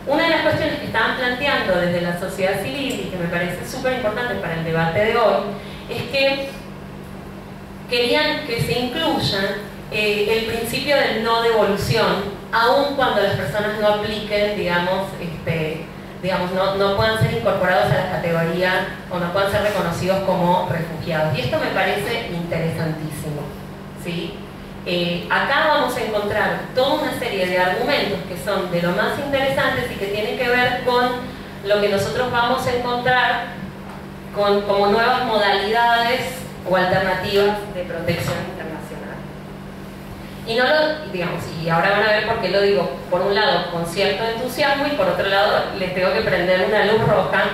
Una de las cuestiones que estaban planteando desde la sociedad civil y que me parece súper importante para el debate de hoy es que querían que se incluya el principio del no devolución, aun cuando las personas no apliquen, digamos, no puedan ser incorporados a la categoría o no puedan ser reconocidos como refugiados. Y esto me parece interesantísimo, ¿sí? Acá vamos a encontrar toda una serie de argumentos que son de lo más interesantes y que tienen que ver con lo que nosotros vamos a encontrar como nuevas modalidades o alternativas de protección internacional. Y ahora van a ver por qué lo digo, por un lado con cierto entusiasmo y por otro lado les tengo que prender una luz roja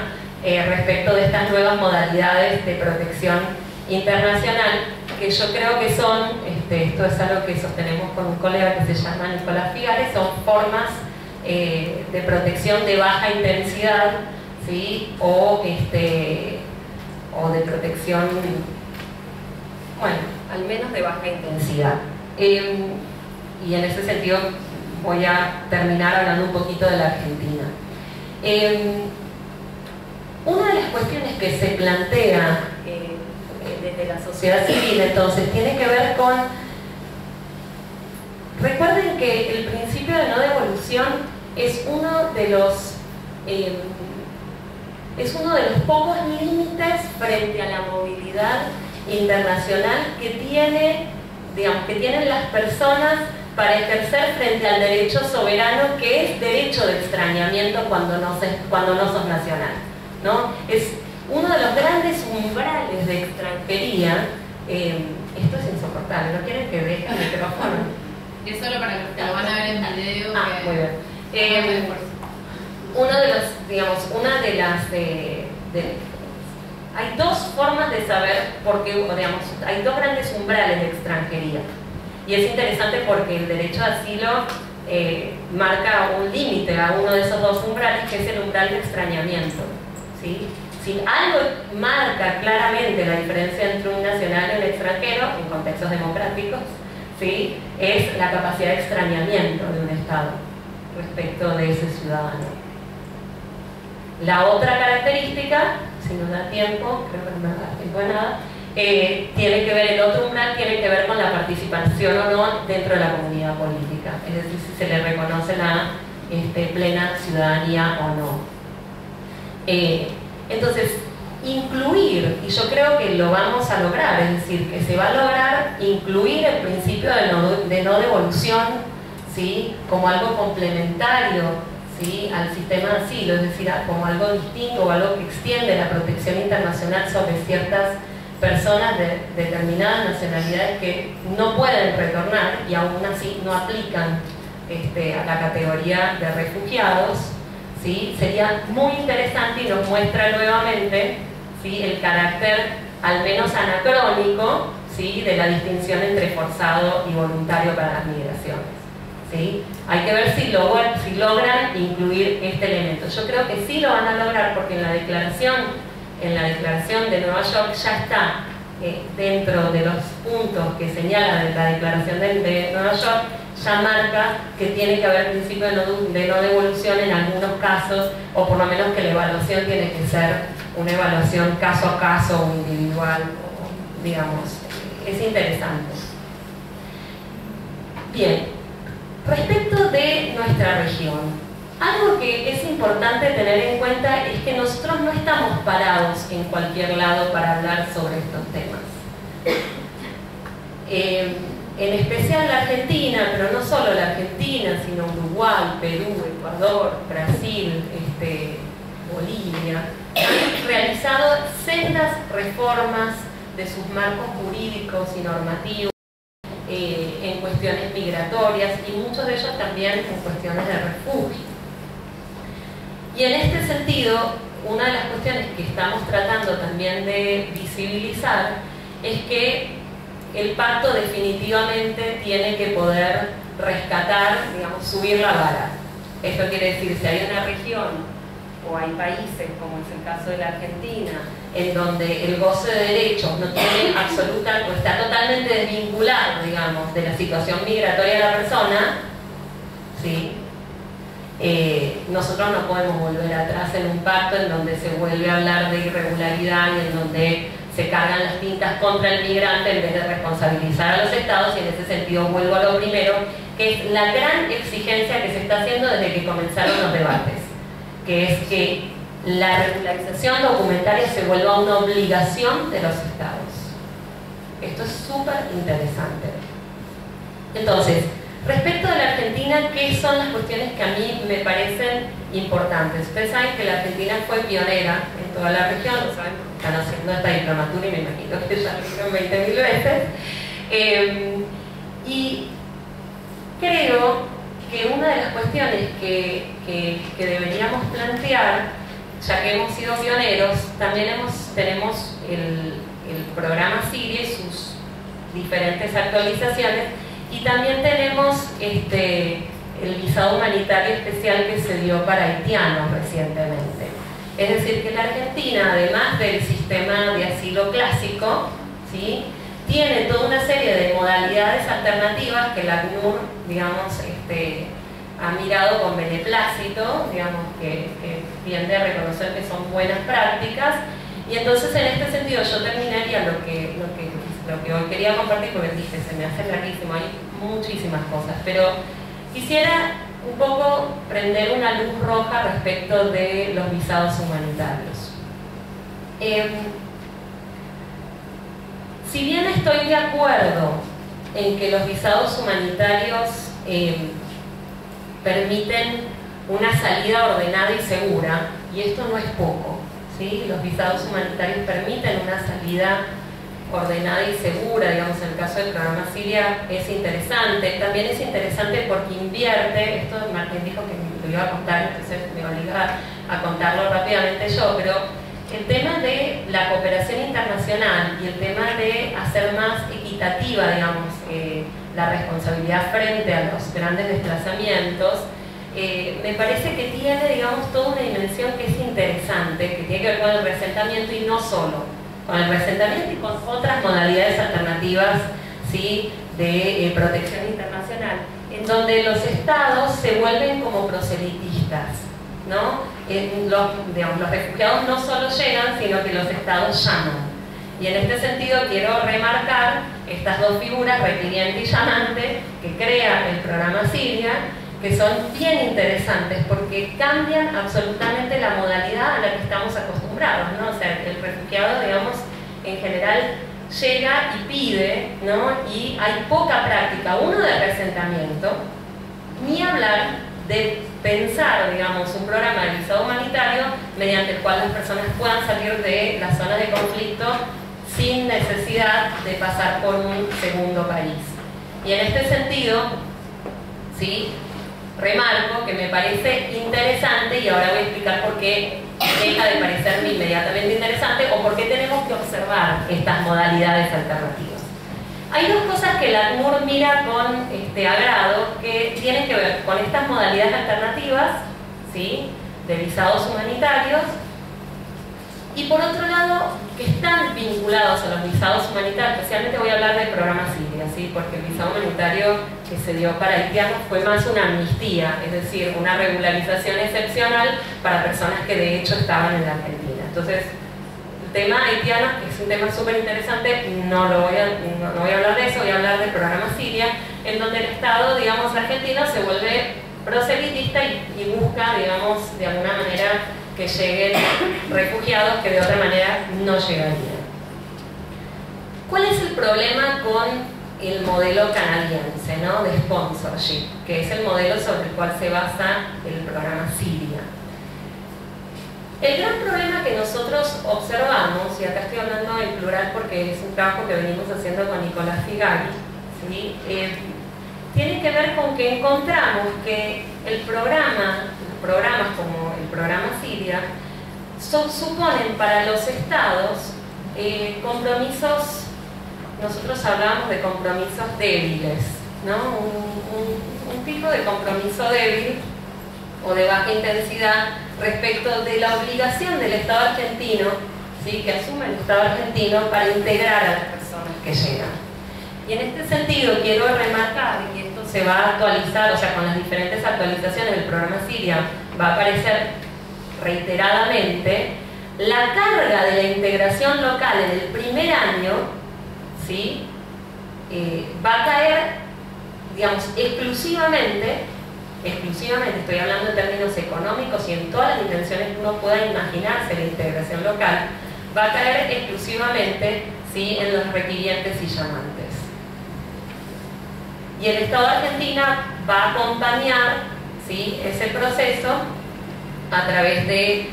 respecto de estas nuevas modalidades de protección internacional, que yo creo que son, esto es algo que sostenemos con un colega que se llama Nicolás Figares, son formas de protección de baja intensidad, ¿sí?, o de protección, bueno, al menos de baja intensidad. Y en ese sentido voy a terminar hablando un poquito de la Argentina. Una de las cuestiones que se plantea desde la sociedad civil entonces tiene que ver con, recuerden que el principio de no devolución es uno de los pocos límites frente a la movilidad internacional que tienen las personas para ejercer frente al derecho soberano, que es derecho de extrañamiento cuando no sos nacional, ¿no? Es uno de los grandes umbrales de extranjería. Esto es insoportable, ¿no quieren que deje el micrófono? Es solo para los que lo van a ver en video. Muy bien. Hay dos formas de saber por qué, digamos, hay dos grandes umbrales de extranjería. Y es interesante porque el derecho de asilo marca un límite a uno de esos dos umbrales, que es el umbral de extrañamiento, ¿sí? Si algo marca claramente la diferencia entre un nacional y un extranjero, en contextos democráticos, ¿sí?, es la capacidad de extrañamiento de un Estado respecto de ese ciudadano. La otra característica, si nos da tiempo, creo que no me da tiempo de nada, tiene que ver, el otro umbral tiene que ver con la participación o no dentro de la comunidad política, es decir, si se le reconoce la plena ciudadanía o no. Entonces, incluir, y yo creo que lo vamos a lograr, es decir, que se va a lograr incluir el principio de no devolución, ¿sí?, como algo complementario, ¿sí?, al sistema de asilo, es decir, como algo distinto o algo que extiende la protección internacional sobre ciertas personas de determinadas nacionalidades que no pueden retornar y aún así no aplican a la categoría de refugiados, ¿sí? Sería muy interesante y nos muestra nuevamente, ¿sí?, el carácter al menos anacrónico, ¿sí?, de la distinción entre forzado y voluntario para las migraciones, ¿sí? Hay que ver si logran incluir este elemento. Yo creo que sí lo van a lograr porque en la declaración de Nueva York ya está dentro de los puntos que señala de la declaración de Nueva York, ya marca que tiene que haber principio de no devolución en algunos casos, o por lo menos que la evaluación tiene que ser una evaluación caso a caso o individual, digamos. Es interesante. Bien, respecto de nuestra región, algo que es importante tener en cuenta es que nosotros no estamos parados en cualquier lado para hablar sobre estos temas. En especial la Argentina, pero no solo la Argentina, sino Uruguay, Perú, Ecuador, Brasil, Bolivia, han realizado sendas reformas de sus marcos jurídicos y normativos en cuestiones migratorias y muchos de ellos también en cuestiones de refugio. Y en este sentido, una de las cuestiones que estamos tratando también de visibilizar es que el pacto definitivamente tiene que poder rescatar, digamos, subir la vara. Esto quiere decir, si hay una región o hay países, como es el caso de la Argentina, en donde el goce de derechos no tiene absoluta, o está totalmente desvinculado, digamos, de la situación migratoria de la persona, ¿sí? Nosotros no podemos volver atrás en un pacto en donde se vuelve a hablar de irregularidad y en donde se cargan las tintas contra el migrante en vez de responsabilizar a los estados, y en ese sentido vuelvo a lo primero, que es la gran exigencia que se está haciendo desde que comenzaron los debates, que es que la regularización documentaria se vuelva una obligación de los estados. Esto es súper interesante. Entonces, respecto de la Argentina, ¿qué son las cuestiones que a mí me parecen importantes? Ustedes saben que la Argentina fue pionera en toda la región, lo saben, están haciendo esta diplomatura y me imagino que ya lo hicieron 20.000 veces. Y creo que una de las cuestiones que deberíamos plantear, ya que hemos sido pioneros, también tenemos el programa Siria y sus diferentes actualizaciones, y también tenemos el visado humanitario especial que se dio para haitianos recientemente. Es decir, que la Argentina, además del sistema de asilo clásico, ¿sí?, tiene toda una serie de modalidades alternativas que la ACNUR, digamos, ha mirado con beneplácito, digamos, que tiende a reconocer que son buenas prácticas. Y entonces, en este sentido, yo terminaría lo que hoy quería compartir, porque dije, se me hace larguísimo, hay muchísimas cosas, pero quisiera un poco prender una luz roja respecto de los visados humanitarios. Si bien estoy de acuerdo en que los visados humanitarios permiten una salida ordenada y segura, y esto no es poco, ¿sí? Los visados humanitarios permiten una salida ordenada y segura, digamos, en el caso del programa Siria es interesante. También es interesante porque invierte, esto Martín dijo que me lo iba a contar, entonces me obliga a contarlo rápidamente yo, pero el tema de la cooperación internacional y el tema de hacer más equitativa, digamos, la responsabilidad frente a los grandes desplazamientos, me parece que tiene, digamos, toda una dimensión que es interesante, que tiene que ver con el reasentamiento y no solo con el reasentamiento y con otras modalidades alternativas, ¿sí?, de protección internacional, en donde los estados se vuelven como proselitistas, ¿no? Los refugiados no solo llegan, sino que los estados llaman. Y en este sentido quiero remarcar estas dos figuras, requiriente y llamante, que crea el programa Siria, que son bien interesantes porque cambian absolutamente la modalidad a la que estamos acostumbrados, ¿no? O sea, el refugiado, digamos, en general llega y pide, ¿no? Y hay poca práctica, uno, de reasentamiento, ni hablar de pensar, digamos, un programa de visado humanitario mediante el cual las personas puedan salir de las zonas de conflicto sin necesidad de pasar por un segundo país. Y en este sentido, ¿sí?, remarco que me parece interesante, y ahora voy a explicar por qué deja de parecerme inmediatamente interesante o por qué tenemos que observar estas modalidades alternativas. Hay dos cosas que la ACNUR mira con agrado que tienen que ver con estas modalidades alternativas, ¿sí?, de visados humanitarios, y por otro lado, que están vinculados a los visados humanitarios. Especialmente voy a hablar del programa Siria, ¿sí?, porque el visado humanitario que se dio para haitianos fue más una amnistía, es decir, una regularización excepcional para personas que de hecho estaban en la Argentina. Entonces, el tema haitiano, que es un tema súper interesante, no voy a hablar de eso, voy a hablar del programa Siria, en donde el Estado, digamos, argentino se vuelve proselitista y busca, digamos, de alguna manera que lleguen refugiados que de otra manera no llegarían. ¿Cuál es el problema con el modelo canadiense, ¿no?, de sponsorship, que es el modelo sobre el cual se basa el programa Siria? El gran problema que nosotros observamos, y acá estoy hablando en plural porque es un trabajo que venimos haciendo con Nicolás Figari, ¿sí?, tiene que ver con que encontramos que los programas como el programa Siria, suponen para los estados compromisos. Nosotros hablamos de compromisos débiles, ¿no? Un tipo de compromiso débil o de baja intensidad respecto de la obligación del Estado argentino, ¿sí?, que asume el Estado argentino para integrar a las personas que llegan. Y en este sentido quiero remarcar, y esto se va a actualizar, o sea, con las diferentes actualizaciones del programa Siria va a aparecer reiteradamente, la carga de la integración local en el primer año, ¿sí?, va a caer, digamos, exclusivamente, estoy hablando en términos económicos y en todas las dimensiones que uno pueda imaginarse la integración local, va a caer exclusivamente, ¿sí?, en los requirientes y llamantes. Y el Estado de Argentina va a acompañar, ¿sí?, ese proceso a través de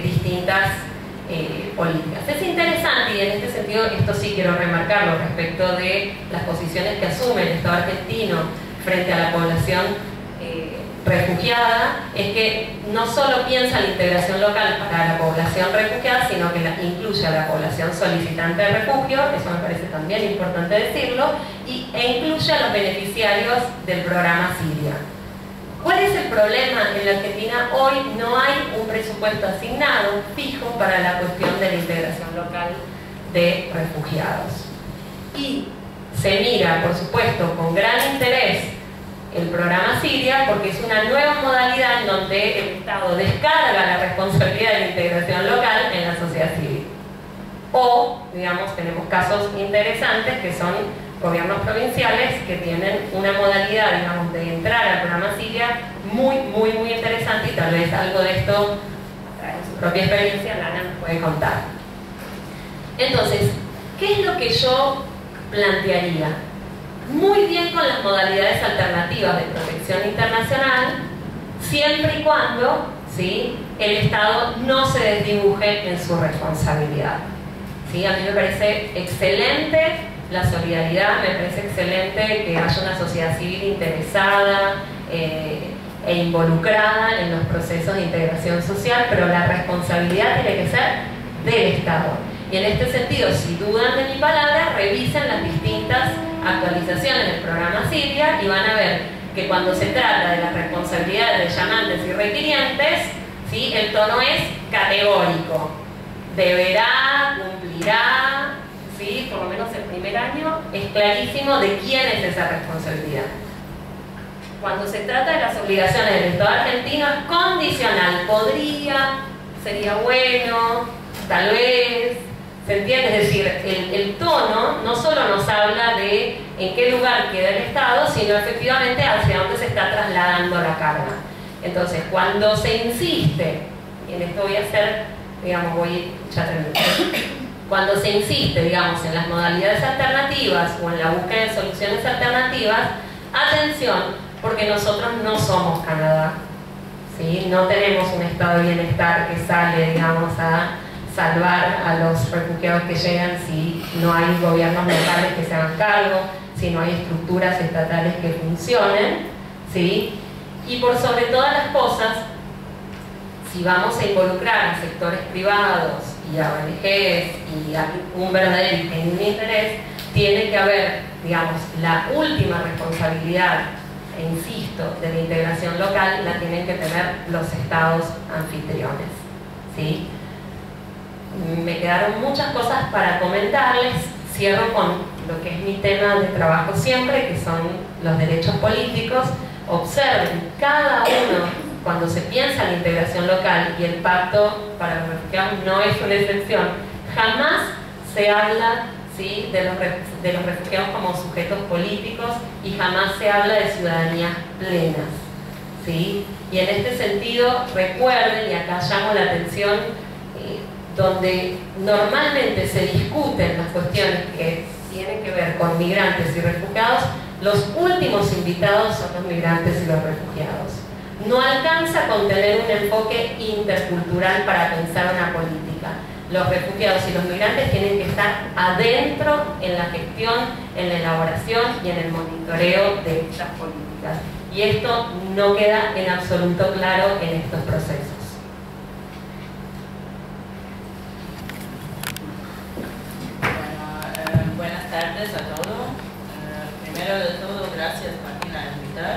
distintas políticas. Es interesante, y en este sentido esto sí quiero remarcarlo respecto de las posiciones que asume el Estado argentino frente a la población refugiada, es que no solo piensa la integración local para la población refugiada, sino que incluye a la población solicitante de refugio, eso me parece también importante decirlo, e incluye a los beneficiarios del programa Siria. ¿Cuál es el problema? En la Argentina hoy no hay un presupuesto asignado fijo para la cuestión de la integración local de refugiados. Y se mira, por supuesto, con gran interés el programa Siria porque es una nueva modalidad en donde el Estado descarga la responsabilidad de la integración local en la sociedad civil. O, digamos, tenemos casos interesantes que son gobiernos provinciales que tienen una modalidad, digamos, de entrar al programa Siria muy interesante, y tal vez algo de esto, en su propia experiencia, Lana nos puede contar. Entonces, ¿qué es lo que yo plantearía? Muy bien con las modalidades alternativas de protección internacional, siempre y cuando, ¿sí?, el Estado no se desdibuje en su responsabilidad. ¿Sí? A mí me parece excelente la solidaridad, me parece excelente que haya una sociedad civil interesada e involucrada en los procesos de integración social, pero la responsabilidad tiene que ser del Estado. Y en este sentido, si dudan de mi palabra, revisen las distintas actualizaciones del programa Siria y van a ver que cuando se trata de las responsabilidades de llamantes y requirientes, ¿sí?, el tono es categórico. Deberá, cumplirá, ¿sí?, por lo menos el primer año es clarísimo de quién es esa responsabilidad. Cuando se trata de las obligaciones del Estado argentino es condicional, podría, sería bueno, tal vez, ¿se entiende? Es decir, el tono no solo nos habla de en qué lugar queda el Estado, sino efectivamente hacia dónde se está trasladando la carga. Entonces, cuando se insiste, y en esto voy a hacer, digamos, ya termino. Cuando se insiste, digamos, en las modalidades alternativas o en la búsqueda de soluciones alternativas, atención, porque nosotros no somos Canadá, ¿sí? No tenemos un estado de bienestar que sale, digamos, a salvar a los refugiados que llegan si no hay gobiernos locales que se hagan cargo, si no hay estructuras estatales que funcionen, ¿sí? Y por sobre todas las cosas, si vamos a involucrar a sectores privados y a ONGs y a un verdadero y genuino interés, tiene que haber, digamos, la última responsabilidad, e insisto, de la integración local la tienen que tener los estados anfitriones, ¿sí? Me quedaron muchas cosas para comentarles. Cierro con lo que es mi tema de trabajo siempre, que son los derechos políticos. Observen, cada uno, cuando se piensa en la integración local, y el pacto para los refugiados no es una excepción, Jamás se habla, ¿sí?, de los refugiados como sujetos políticos y jamás se habla de ciudadanías plenas, ¿sí? Y en este sentido, recuerden, y acá llamo la atención, donde normalmente se discuten las cuestiones que tienen que ver con migrantes y refugiados, los últimos invitados son los migrantes y los refugiados. No alcanza con tener un enfoque intercultural para pensar una política. Los refugiados y los migrantes tienen que estar adentro en la gestión, en la elaboración y en el monitoreo de estas políticas. Y esto no queda en absoluto claro en estos procesos. Bueno, buenas tardes a todos. Primero de todo, gracias Martina por invitar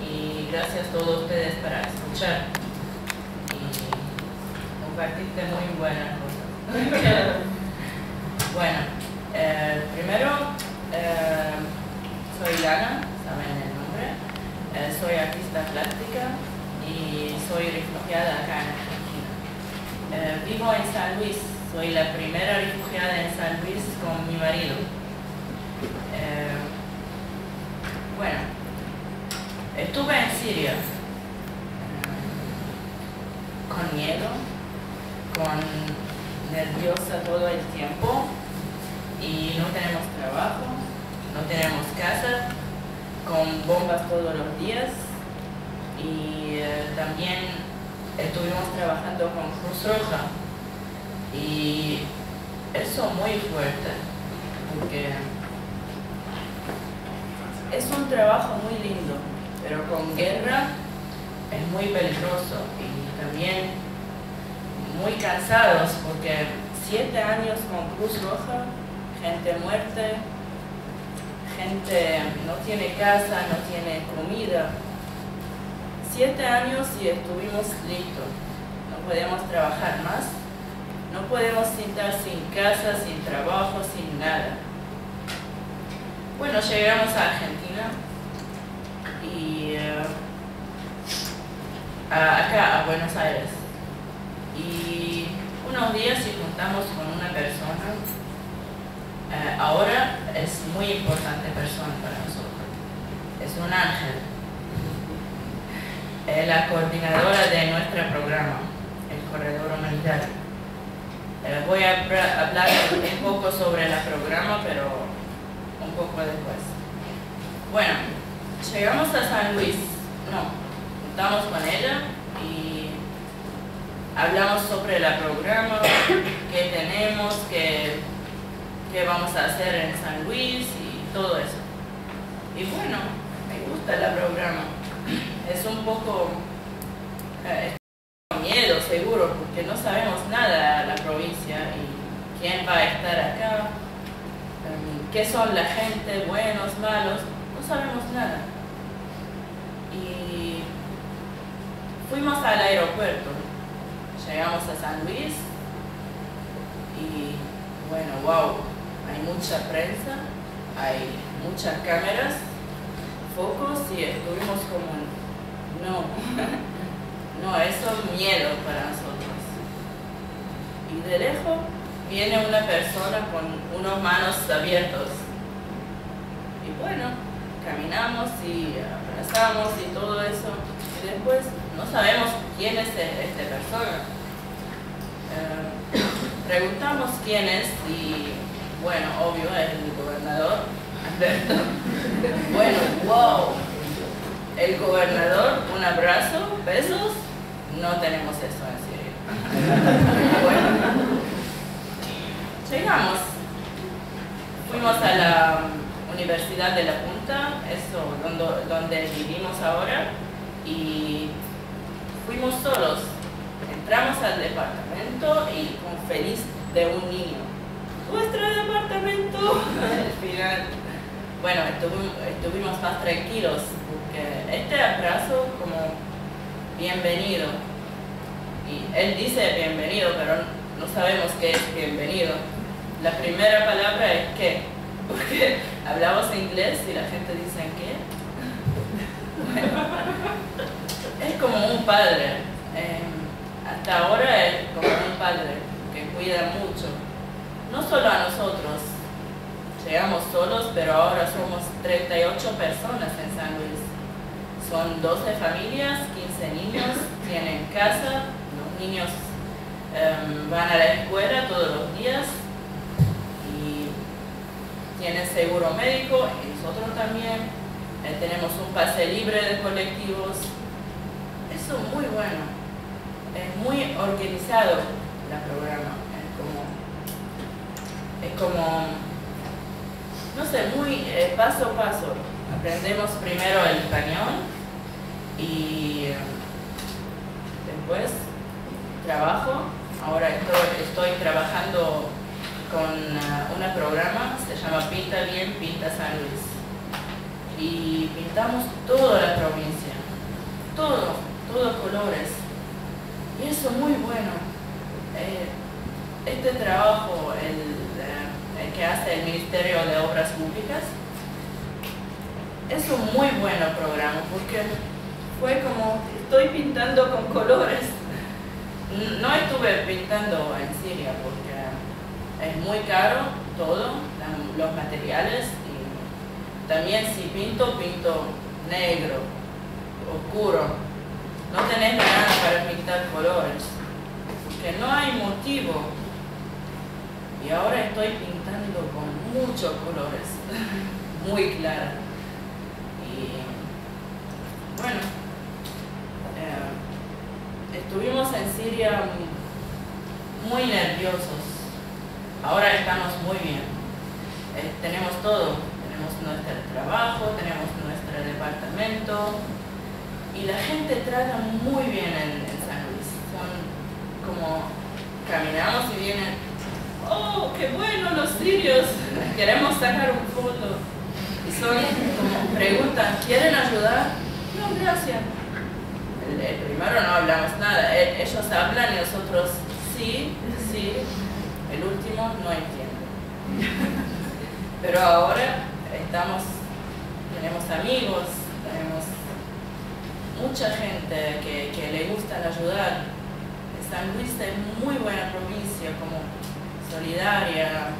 y gracias a todos ustedes para escuchar y compartirte muy buenas cosas. Bueno, primero, soy Lana, saben el nombre, soy artista plástica y soy refugiada acá en Argentina. Vivo en San Luis, soy la primera refugiada en San Luis con mi marido. Bueno, estuve en Siria con miedo, nerviosa todo el tiempo y no tenemos trabajo, no tenemos casa, con bombas todos los días y también estuvimos trabajando con Cruz Roja y eso muy fuerte porque es un trabajo muy lindo, pero con guerra es muy peligroso y también muy cansados porque 7 años con Cruz Roja, gente muerta, gente no tiene casa, no tiene comida. 7 años y estuvimos listos, no podemos trabajar más, no podemos estar sin casa, sin trabajo, sin nada. Bueno, llegamos a Argentina y acá a Buenos Aires y unos días y juntamos con una persona, ahora es muy importante persona para nosotros, es un ángel, es la coordinadora de nuestro programa, el Corredor Humanitario. Voy a hablar un poco sobre el programa, pero un poco después. Bueno, llegamos a San Luis, juntamos con ella y hablamos sobre el programa, qué tenemos, qué vamos a hacer en San Luis y todo eso. Y bueno, me gusta el programa. Es un poco miedo seguro porque no sabemos nada de la provincia y quién va a estar acá. ¿Qué son la gente? ¿Buenos? ¿Malos? No sabemos nada. Y fuimos al aeropuerto. Llegamos a San Luis y bueno, wow, hay mucha prensa, hay muchas cámaras, focos y estuvimos como, no, eso es miedo para nosotros. Y de lejos viene una persona con unas manos abiertas. Y bueno, caminamos y abrazamos y todo eso. Y después no sabemos quién es esta persona. Preguntamos quién es y bueno, obvio, es el gobernador Alberto. Bueno, wow. El gobernador, un abrazo, besos. No tenemos eso en Siria. Bueno. Llegamos, fuimos a la Universidad de La Punta, eso donde vivimos ahora, y fuimos solos. Entramos al departamento y con feliz de un niño. ¿Vuestro departamento? Al final, bueno, estuvimos más tranquilos, porque este abrazo como bienvenido, y él dice bienvenido, pero no sabemos qué es bienvenido. La primera palabra es qué, porque hablamos inglés y la gente dice qué. Bueno, es como un padre, hasta ahora es como un padre que cuida mucho. no solo a nosotros, llegamos solos, pero ahora somos 38 personas en San Luis. Son 12 familias, 15 niños, tienen casa, los niños van a la escuela todos los días y tienen seguro médico, y nosotros también. Tenemos un pase libre de colectivos. Eso es muy bueno. Es muy organizado el programa. Es como no sé, muy paso a paso. Aprendemos primero el español y después trabajo. Ahora estoy trabajando con un programa, se llama Pinta Bien, Pinta San Luis. Y pintamos toda la provincia, todos colores. Y eso es muy bueno. Este trabajo, el que hace el Ministerio de Obras Públicas, es un muy bueno programa porque fue como, estoy pintando con colores. No estuve pintando en Siria porque es muy caro todo, los materiales. También si pinto negro, oscuro. No tenés nada para pintar colores, porque no hay motivo. Y ahora estoy pintando con muchos colores, muy claros. Y bueno, estuvimos en Siria muy nerviosos. Ahora estamos muy bien. Tenemos todo. Tenemos nuestro trabajo, tenemos nuestro departamento y la gente trata muy bien en San Luis. Son como, caminamos y vienen, ¡oh, qué bueno los sirios! Queremos sacar una foto. Y son como, preguntan, ¿quieren ayudar? No, gracias. El primero no hablamos nada, ellos hablan y nosotros sí, el último no entiende. Pero ahora tenemos amigos, tenemos mucha gente que le gusta ayudar. San Luis es muy buena provincia, como solidaria,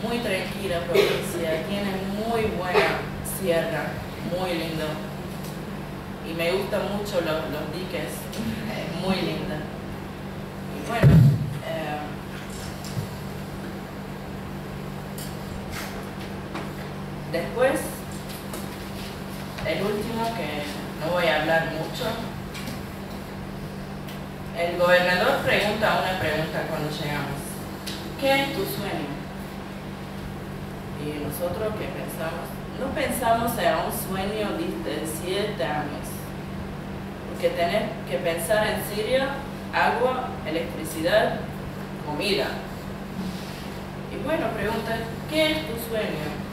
muy tranquila provincia, tiene muy buena sierra, muy lindo. Y me gustan mucho los diques, es muy linda. Y bueno, después, el último, que no voy a hablar mucho, el gobernador pregunta una pregunta cuando llegamos. ¿Qué es tu sueño? Y nosotros, ¿qué pensamos? No pensamos en un sueño de 7 años, porque tenés que pensar en Siria, agua, electricidad, comida. Y bueno, pregunta, ¿qué es tu sueño?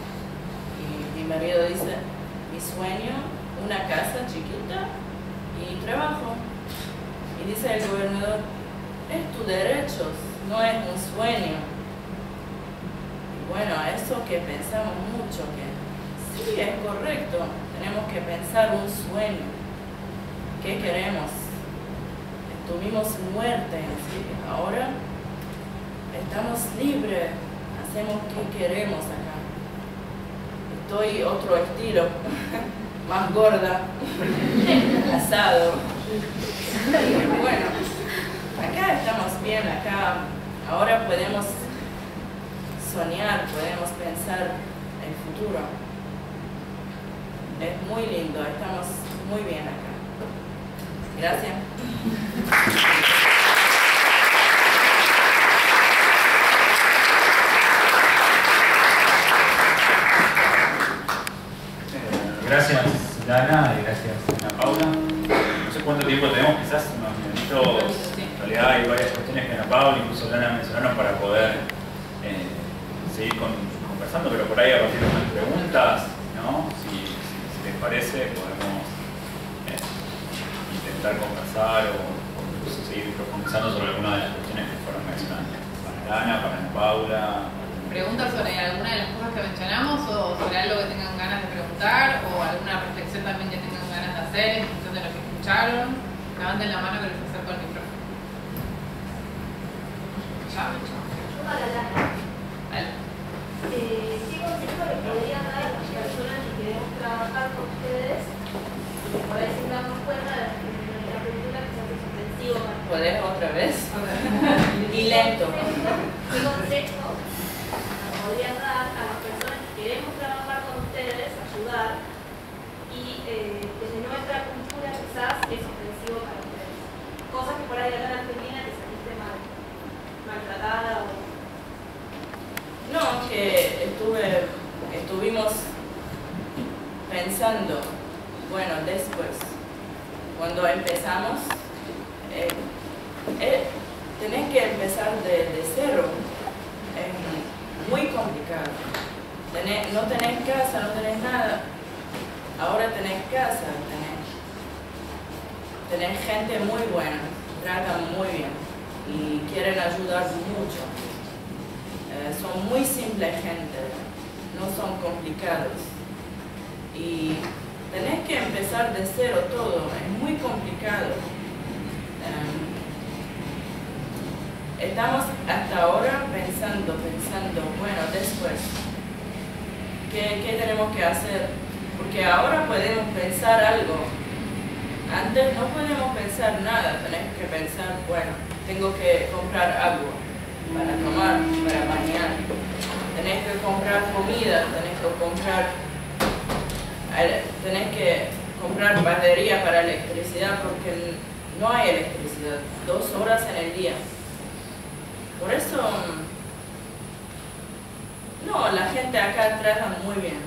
Mi marido dice, mi sueño, una casa chiquita y trabajo. Y dice el gobernador, es tu derecho, no es un sueño. Y bueno, eso que pensamos mucho, que sí, es correcto, tenemos que pensar un sueño. ¿Qué queremos? Tuvimos muerte en Siria, ahora estamos libres, hacemos que queremos acá. Estoy otro estilo, más gorda, asado. Bueno, acá estamos bien, acá ahora podemos soñar, podemos pensar el futuro. Es muy lindo, estamos muy bien acá. Gracias. Gracias, Dana, y gracias, Ana Paula. No sé cuánto tiempo tenemos, quizás unos minutitos. En realidad hay varias cuestiones que Ana Paula, incluso Dana mencionaron para poder seguir conversando, pero por ahí a partir de unas preguntas, ¿no? Si les parece, podemos intentar conversar o incluso seguir profundizando sobre alguna de las cuestiones que fueron mencionadas. Para Dana, para Ana Paula. ¿Preguntas sobre alguna de las cosas que mencionamos o sobre algo que tengan ganas de preguntar o alguna reflexión también que tengan ganas de hacer en función de lo que escucharon? Levanten la mano que les acerco el micrófono. Ya. lento. ¿Qué consejo podrían dar a las personas que queremos trabajar con ustedes, ayudar, y desde nuestra cultura quizás es ofensivo para ustedes? Cosas que por ahí acá en Argentina te sentiste maltratada o... No, que estuvimos pensando, bueno, después, cuando empezamos, tenés que empezar de cero. Es muy complicado. No tenés casa, no tenés nada. Ahora tenés casa, tenés gente muy buena, tratan muy bien y quieren ayudar mucho. Son muy simples gente, no son complicados. Y tenés que empezar de cero todo, es muy complicado. Estamos hasta ahora pensando, bueno, después, ¿qué tenemos que hacer? Porque ahora podemos pensar algo. Antes no podemos pensar nada, tenés que pensar, bueno, tengo que comprar agua para tomar, para bañar. Tenés que comprar comida, tenés que comprar batería para electricidad porque no hay electricidad, 2 horas en el día. Por eso, no, la gente acá trata muy bien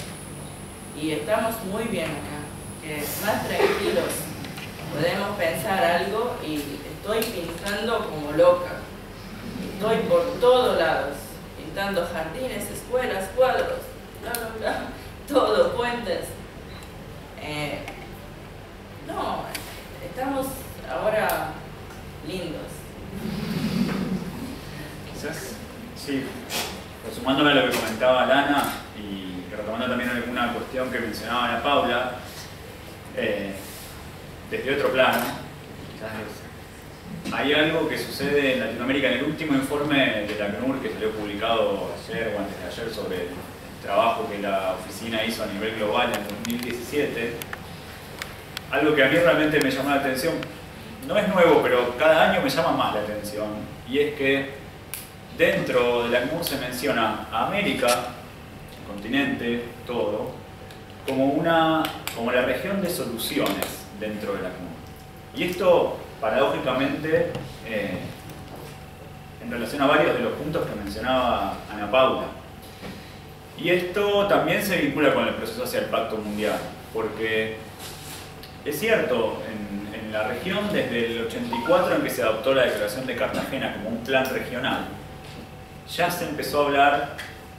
y estamos muy bien acá, que más tranquilos, podemos pensar algo y estoy pintando como loca, estoy por todos lados, pintando jardines, escuelas, cuadros, bla bla bla, todo, puentes. No, estamos ahora lindos. Quizás, sí, sumándome a lo que comentaba Lana y retomando también alguna cuestión que mencionaba Ana Paula, desde otro plano, quizás hay algo que sucede en Latinoamérica. En el último informe de la ACNUR que salió publicado ayer o antes de ayer sobre el trabajo que la oficina hizo a nivel global en 2017, algo que a mí realmente me llamó la atención, no es nuevo, pero cada año me llama más la atención, y es que dentro de la ACNUR se menciona a América, el continente, todo, como la región de soluciones dentro de la ACNUR. Y esto, paradójicamente, en relación a varios de los puntos que mencionaba Ana Paula. Y esto también se vincula con el proceso hacia el Pacto Mundial, porque es cierto, en la región, desde el 84 en que se adoptó la Declaración de Cartagena como un plan regional, ya se empezó a hablar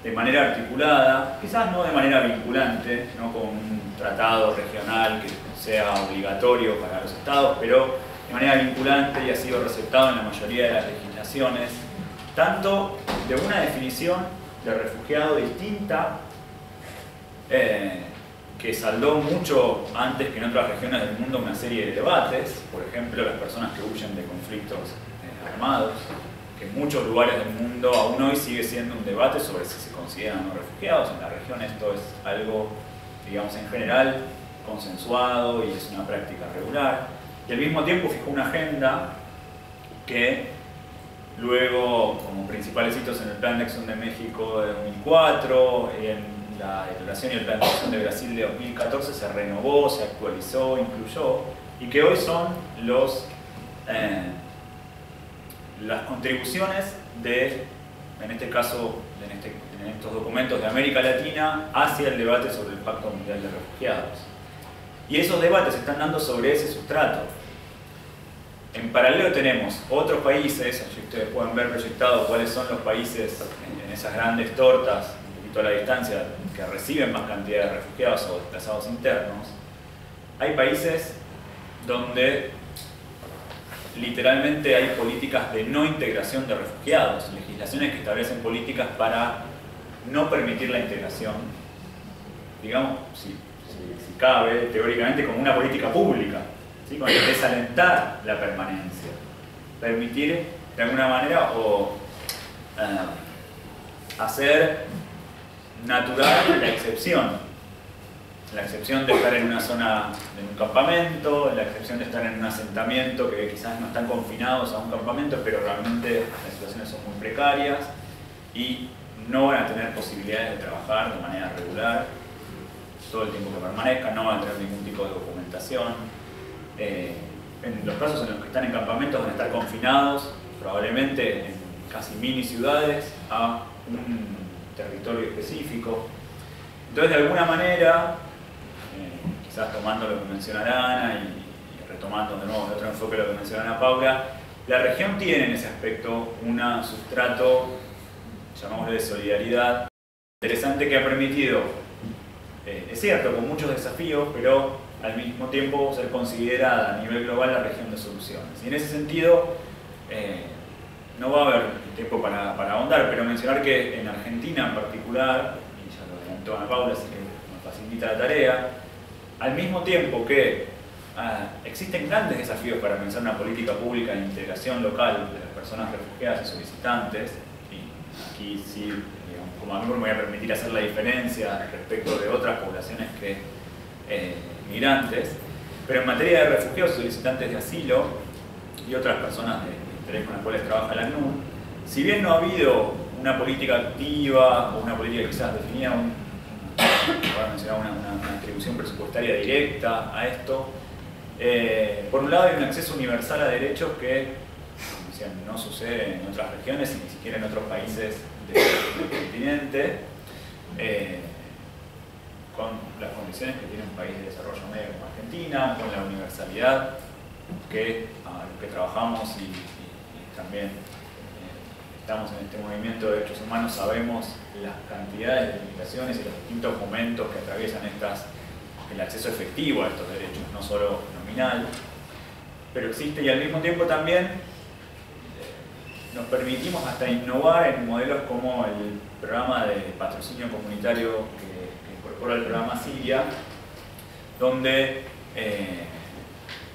de manera articulada, quizás no de manera vinculante, no con un tratado regional que sea obligatorio para los estados, pero de manera vinculante, y ha sido receptado en la mayoría de las legislaciones, tanto de una definición de refugiado distinta, que saldó mucho antes que en otras regiones del mundo una serie de debates, por ejemplo, las personas que huyen de conflictos armados, que en muchos lugares del mundo aún hoy sigue siendo un debate sobre si se consideran o no refugiados. En la región esto es algo, digamos, en general consensuado y es una práctica regular, y al mismo tiempo fijó una agenda que luego, como principales hitos en el Plan de Acción de México de 2004, en la Declaración y el Plan de Acción de Brasil de 2014, se renovó, se actualizó, incluyó, y que hoy son las contribuciones de, en este caso, en estos documentos de América Latina, hacia el debate sobre el Pacto Mundial de Refugiados. Y esos debates se están dando sobre ese sustrato. En paralelo tenemos otros países, allí ustedes pueden ver proyectados cuáles son los países en esas grandes tortas, un poquito a la distancia, que reciben más cantidad de refugiados o desplazados internos. Hay países donde literalmente hay políticas de no integración de refugiados, legislaciones que establecen políticas para no permitir la integración, digamos, si cabe, teóricamente como una política pública, ¿sí? Con el que desalentar la permanencia, permitir de alguna manera o hacer natural la excepción. la excepción de estar en una zona, en un campamento, la excepción de estar en un asentamiento que quizás no están confinados a un campamento, pero realmente las situaciones son muy precarias y no van a tener posibilidades de trabajar de manera regular todo el tiempo que permanezcan, no van a tener ningún tipo de documentación. En los casos en los que están en campamentos van a estar confinados, probablemente en casi mini ciudades, a un territorio específico. Entonces, de alguna manera, quizás tomando lo que menciona Ana y retomando de nuevo de otro enfoque lo que menciona Ana Paula, la región tiene en ese aspecto un sustrato, llamámoslo de solidaridad, interesante que ha permitido, es cierto, con muchos desafíos, pero al mismo tiempo ser considerada a nivel global la región de soluciones. Y en ese sentido, no va a haber tiempo para ahondar, pero mencionar que en Argentina en particular, y ya lo adelantó Ana Paula, así que nos facilita la tarea, al mismo tiempo que existen grandes desafíos para pensar una política pública de integración local de las personas refugiadas y solicitantes, y aquí sí, digamos, como a mí me voy a permitir hacer la diferencia respecto de otras poblaciones que migrantes, pero en materia de refugiados y solicitantes de asilo y otras personas de interés con las cuales trabaja la ACNUR, si bien no ha habido una política activa o una política quizás definida, voy a mencionar una distribución presupuestaria directa a esto, por un lado hay un acceso universal a derechos que no sucede en otras regiones y ni siquiera en otros países del continente, con las condiciones que tiene un país de desarrollo medio como Argentina, con la universalidad a lo que trabajamos y también estamos en este movimiento de derechos humanos, sabemos las cantidades de limitaciones y los distintos momentos que atraviesan el acceso efectivo a estos derechos, no solo nominal, pero existe, y al mismo tiempo también nos permitimos hasta innovar en modelos como el programa de patrocinio comunitario que incorpora el programa Siria, donde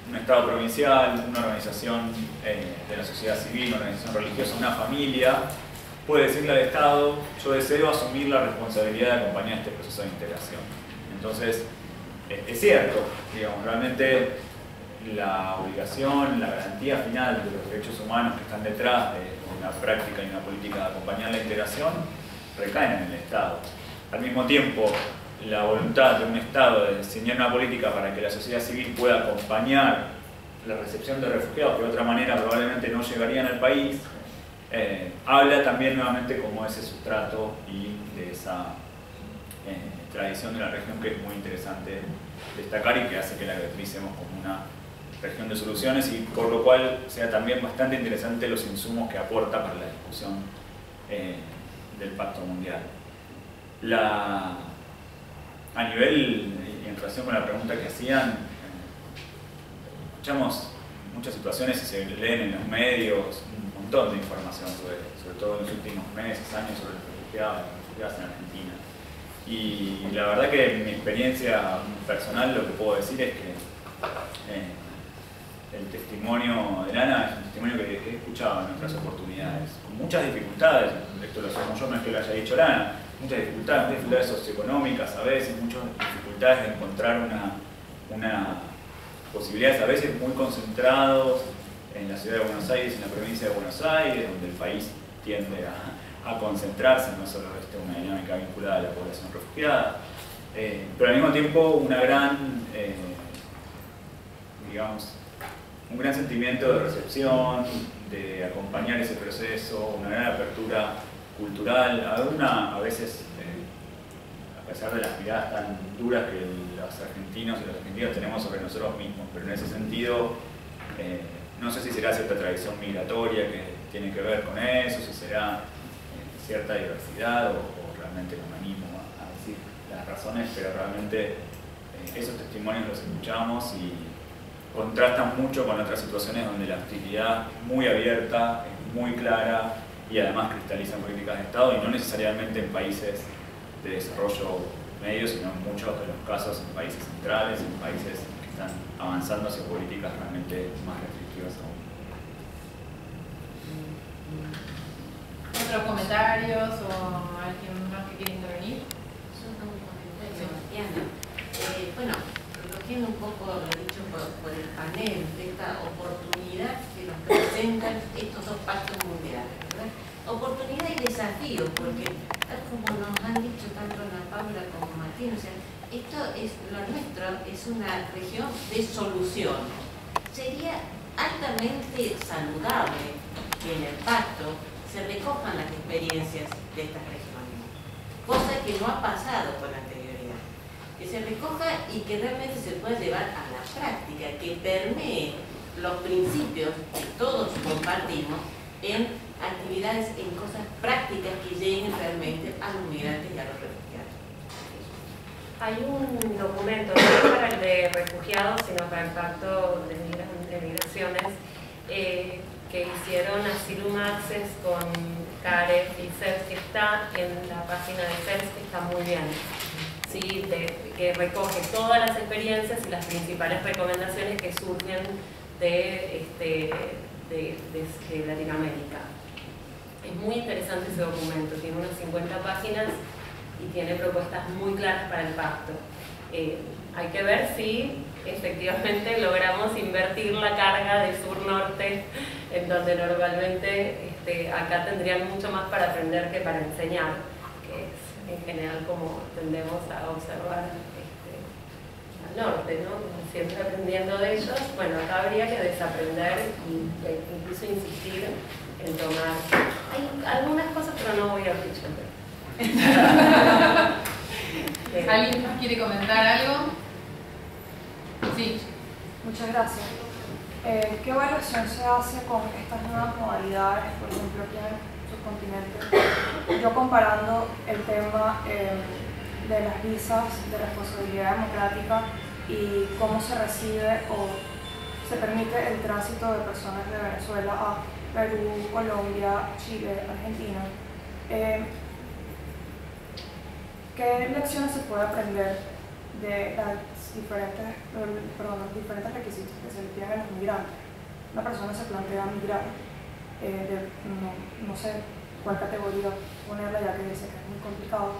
un Estado provincial, una organización de la sociedad civil, una organización religiosa, una familia, puede decirle al Estado: yo deseo asumir la responsabilidad de acompañar este proceso de integración. Entonces, es cierto, digamos, realmente la obligación, la garantía final de los derechos humanos que están detrás de una práctica y una política de acompañar la integración recaen en el Estado. Al mismo tiempo, la voluntad de un Estado de diseñar una política para que la sociedad civil pueda acompañar la recepción de refugiados que de otra manera probablemente no llegarían al país, habla también nuevamente como ese sustrato y de esa tradición de la región que es muy interesante destacar y que hace que la caractericemos como una región de soluciones, y por lo cual sea también bastante interesante los insumos que aporta para la discusión del Pacto Mundial. A nivel, y en relación con la pregunta que hacían, escuchamos muchas situaciones y se leen en los medios un montón de información sobre todo en los últimos meses, años, sobre los refugiados y las refugiadas en Argentina. Y la verdad que en mi experiencia personal lo que puedo decir es que el testimonio de Ana es un testimonio que he escuchado en otras oportunidades, con muchas dificultades, esto lo asumo yo, no es que lo haya dicho Ana, muchas dificultades socioeconómicas a veces, muchas dificultades de encontrar una posibilidades a veces muy concentrados en la ciudad de Buenos Aires, en la provincia de Buenos Aires, donde el país tiende a concentrarse, no solo una dinámica vinculada a la población refugiada, pero al mismo tiempo una gran, digamos, un gran sentimiento de recepción, de acompañar ese proceso, una gran apertura cultural, a veces, a pesar de las miradas tan duras que los argentinos y las argentinas tenemos sobre nosotros mismos, pero en ese sentido, no sé si será cierta tradición migratoria que tiene que ver con eso, si será cierta diversidad o realmente no me animo a decir las razones, pero realmente esos testimonios los escuchamos y contrastan mucho con otras situaciones donde la hostilidad es muy abierta, es muy clara y además cristaliza en políticas de Estado, y no necesariamente en países de desarrollo medio, sino en muchos de los casos en países centrales, en países que están avanzando hacia políticas realmente más restrictivas aún. ¿Otros comentarios o alguien más que quiera intervenir? Yo tengo un comentario, Diana. Bueno, recogiendo un poco lo dicho por el panel, de esta oportunidad que nos presentan estos dos pactos mundiales, ¿verdad? Oportunidad y desafío, porque tal como nos han dicho tanto Ana Paula como Martín, o sea, esto es, lo nuestro es una región de solución. Sería altamente saludable que en el pacto se recojan las experiencias de estas regiones, cosa que no ha pasado con anterioridad. Que se recoja y que realmente se pueda llevar a la práctica, que permee los principios que todos compartimos en actividades, en cosas prácticas que lleguen realmente a los migrantes y a los refugiados. Hay un documento, no para el de refugiados, sino para el pacto de migraciones, que hicieron Asylum Access con CAREF y CERS, que está en la página de CERS, que está muy bien, ¿sí? Que recoge todas las experiencias y las principales recomendaciones que surgen de Latinoamérica. Es muy interesante ese documento, tiene unas 50 páginas y tiene propuestas muy claras para el pacto. Hay que ver si efectivamente logramos invertir la carga de sur-norte, en donde normalmente acá tendrían mucho más para aprender que para enseñar, que es en general como tendemos a observar al norte, ¿no? Siempre aprendiendo de ellos. Bueno, acá habría que desaprender e incluso insistir en tomar. Hay algunas cosas, pero no voy a abrir. ¿Alguien más quiere comentar algo? Sí. Muchas gracias. ¿Qué evaluación se hace con estas nuevas modalidades, por ejemplo, aquí en el subcontinente? Yo comparando el tema de las visas, de responsabilidad democrática y cómo se recibe o se permite el tránsito de personas de Venezuela a Perú, Colombia, Chile, Argentina. ¿Qué lecciones se puede aprender de los diferentes requisitos que se le piden a los migrantes? Una persona se plantea migrar, no sé cuál categoría ponerla, ya que dice que es muy complicado,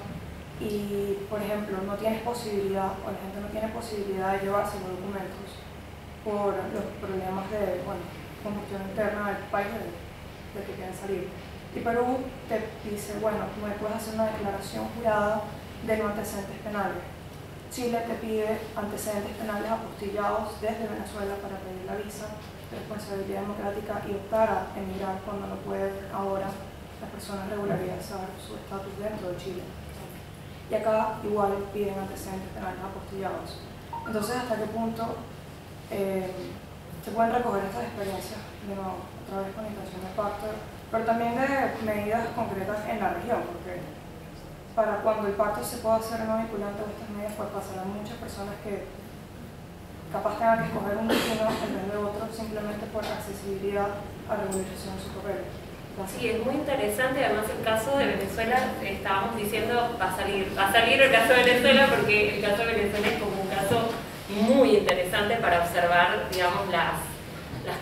y por ejemplo no tienes posibilidad, o la gente no tiene posibilidad de llevarse los documentos por los problemas de combustión interna del país del que quieren salir. Y Perú te dice, bueno, tú me puedes hacer una declaración jurada de no antecedentes penales. Chile te pide antecedentes penales apostillados desde Venezuela para pedir la visa de responsabilidad democrática y optar a emigrar cuando no pueden ahora las personas regularizar su estatus dentro de Chile. Y acá igual piden antecedentes penales apostillados. Entonces, ¿hasta qué punto se pueden recoger estas experiencias de nuevo, otra vez con la intención de pacto, pero también de medidas concretas en la región? Porque para cuando el pacto se pueda hacer no vinculante de estas medidas, pues pasarán muchas personas que capaz tengan que escoger un destino en vez de otro simplemente por accesibilidad a regularización de su papel. Sí, es muy interesante. Además, el caso de Venezuela, estábamos diciendo, va a salir el caso de Venezuela, porque el caso de Venezuela es como un caso muy interesante para observar, digamos, las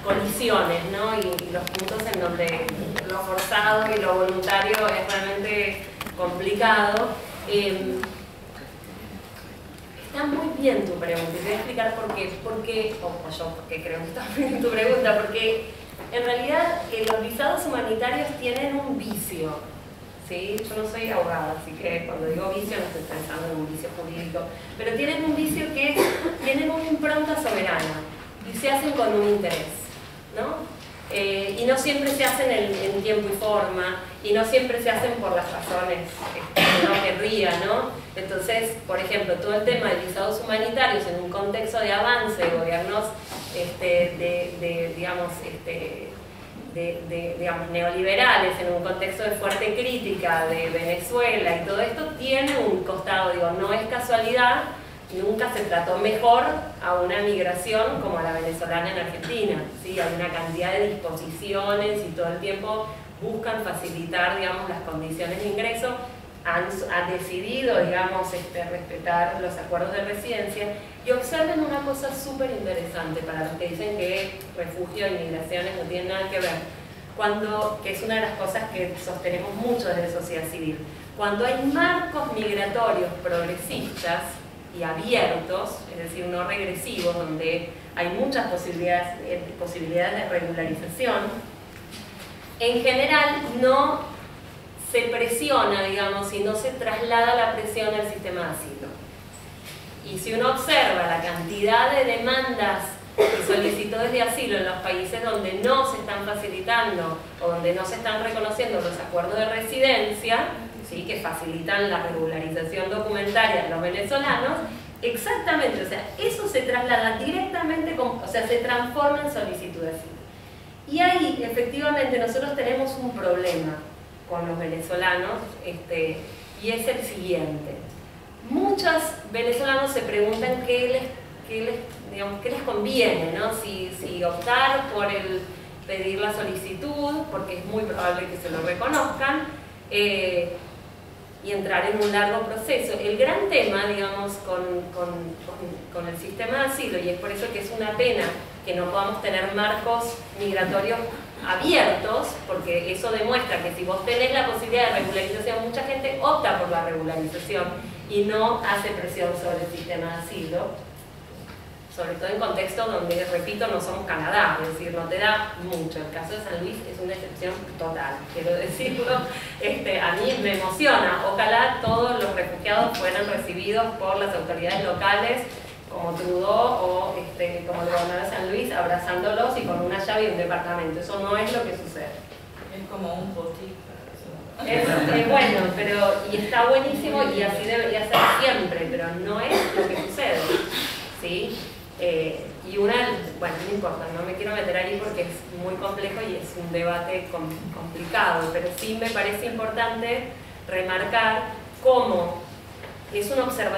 colisiones, ¿no? Y los puntos en donde lo forzado y lo voluntario es realmente complicado. Está muy bien tu pregunta, y te voy a explicar por qué, porque creo que está muy bien tu pregunta, porque en realidad los visados humanitarios tienen un vicio, ¿sí? Yo no soy abogada, así que cuando digo vicio no estoy pensando en un vicio jurídico, pero tienen un vicio que tienen una impronta soberana y se hacen con un interés, ¿no? Y no siempre se hacen en tiempo y forma, y no siempre se hacen por las razones que uno querría, ¿no? Entonces, por ejemplo, todo el tema de visados humanitarios en un contexto de avance de gobiernos digamos, neoliberales, en un contexto de fuerte crítica de Venezuela y todo esto, tiene un costado, digo, no es casualidad. Nunca se trató mejor a una migración como a la venezolana en Argentina, ¿sí? Hay una cantidad de disposiciones y todo el tiempo buscan facilitar, digamos, las condiciones de ingreso. Han decidido, digamos, respetar los acuerdos de residencia. Y observen una cosa súper interesante para los que dicen que refugio y migraciones no tienen nada que ver, que es una de las cosas que sostenemos mucho desde sociedad civil. Cuando hay marcos migratorios progresistas, y abiertos, es decir, no regresivos, donde hay muchas posibilidades de regularización, en general no se presiona, digamos, y no se traslada la presión al sistema de asilo. Y si uno observa la cantidad de demandas y solicitudes de asilo en los países donde no se están facilitando o donde no se están reconociendo los acuerdos de residencia, ¿sí?, que facilitan la regularización documentaria de los venezolanos, exactamente, o sea, eso se traslada directamente, o sea, se transforma en solicitud de asilo. Y ahí, efectivamente, nosotros tenemos un problema con los venezolanos, y es el siguiente. Muchos venezolanos se preguntan qué les conviene, ¿no? Si optar por pedir la solicitud, porque es muy probable que se lo reconozcan, y entrar en un largo proceso. El gran tema, digamos, con el sistema de asilo, y es por eso que es una pena que no podamos tener marcos migratorios abiertos, porque eso demuestra que si vos tenés la posibilidad de regularización, mucha gente opta por la regularización y no hace presión sobre el sistema de asilo, sobre todo en contextos donde, repito, no somos Canadá, es decir, no te da mucho. El caso de San Luis es una excepción total, quiero decirlo. A mí me emociona, ojalá todos los refugiados fueran recibidos por las autoridades locales como Trudeau o como el gobernador de San Luis, abrazándolos y con una llave y un departamento. Eso no es lo que sucede. Es como un potito. Es bueno, y está buenísimo y así debería ser siempre, pero no es lo que sucede, ¿sí? Bueno, no importa, no me quiero meter ahí porque es muy complejo y es un debate complicado, pero sí me parece importante remarcar cómo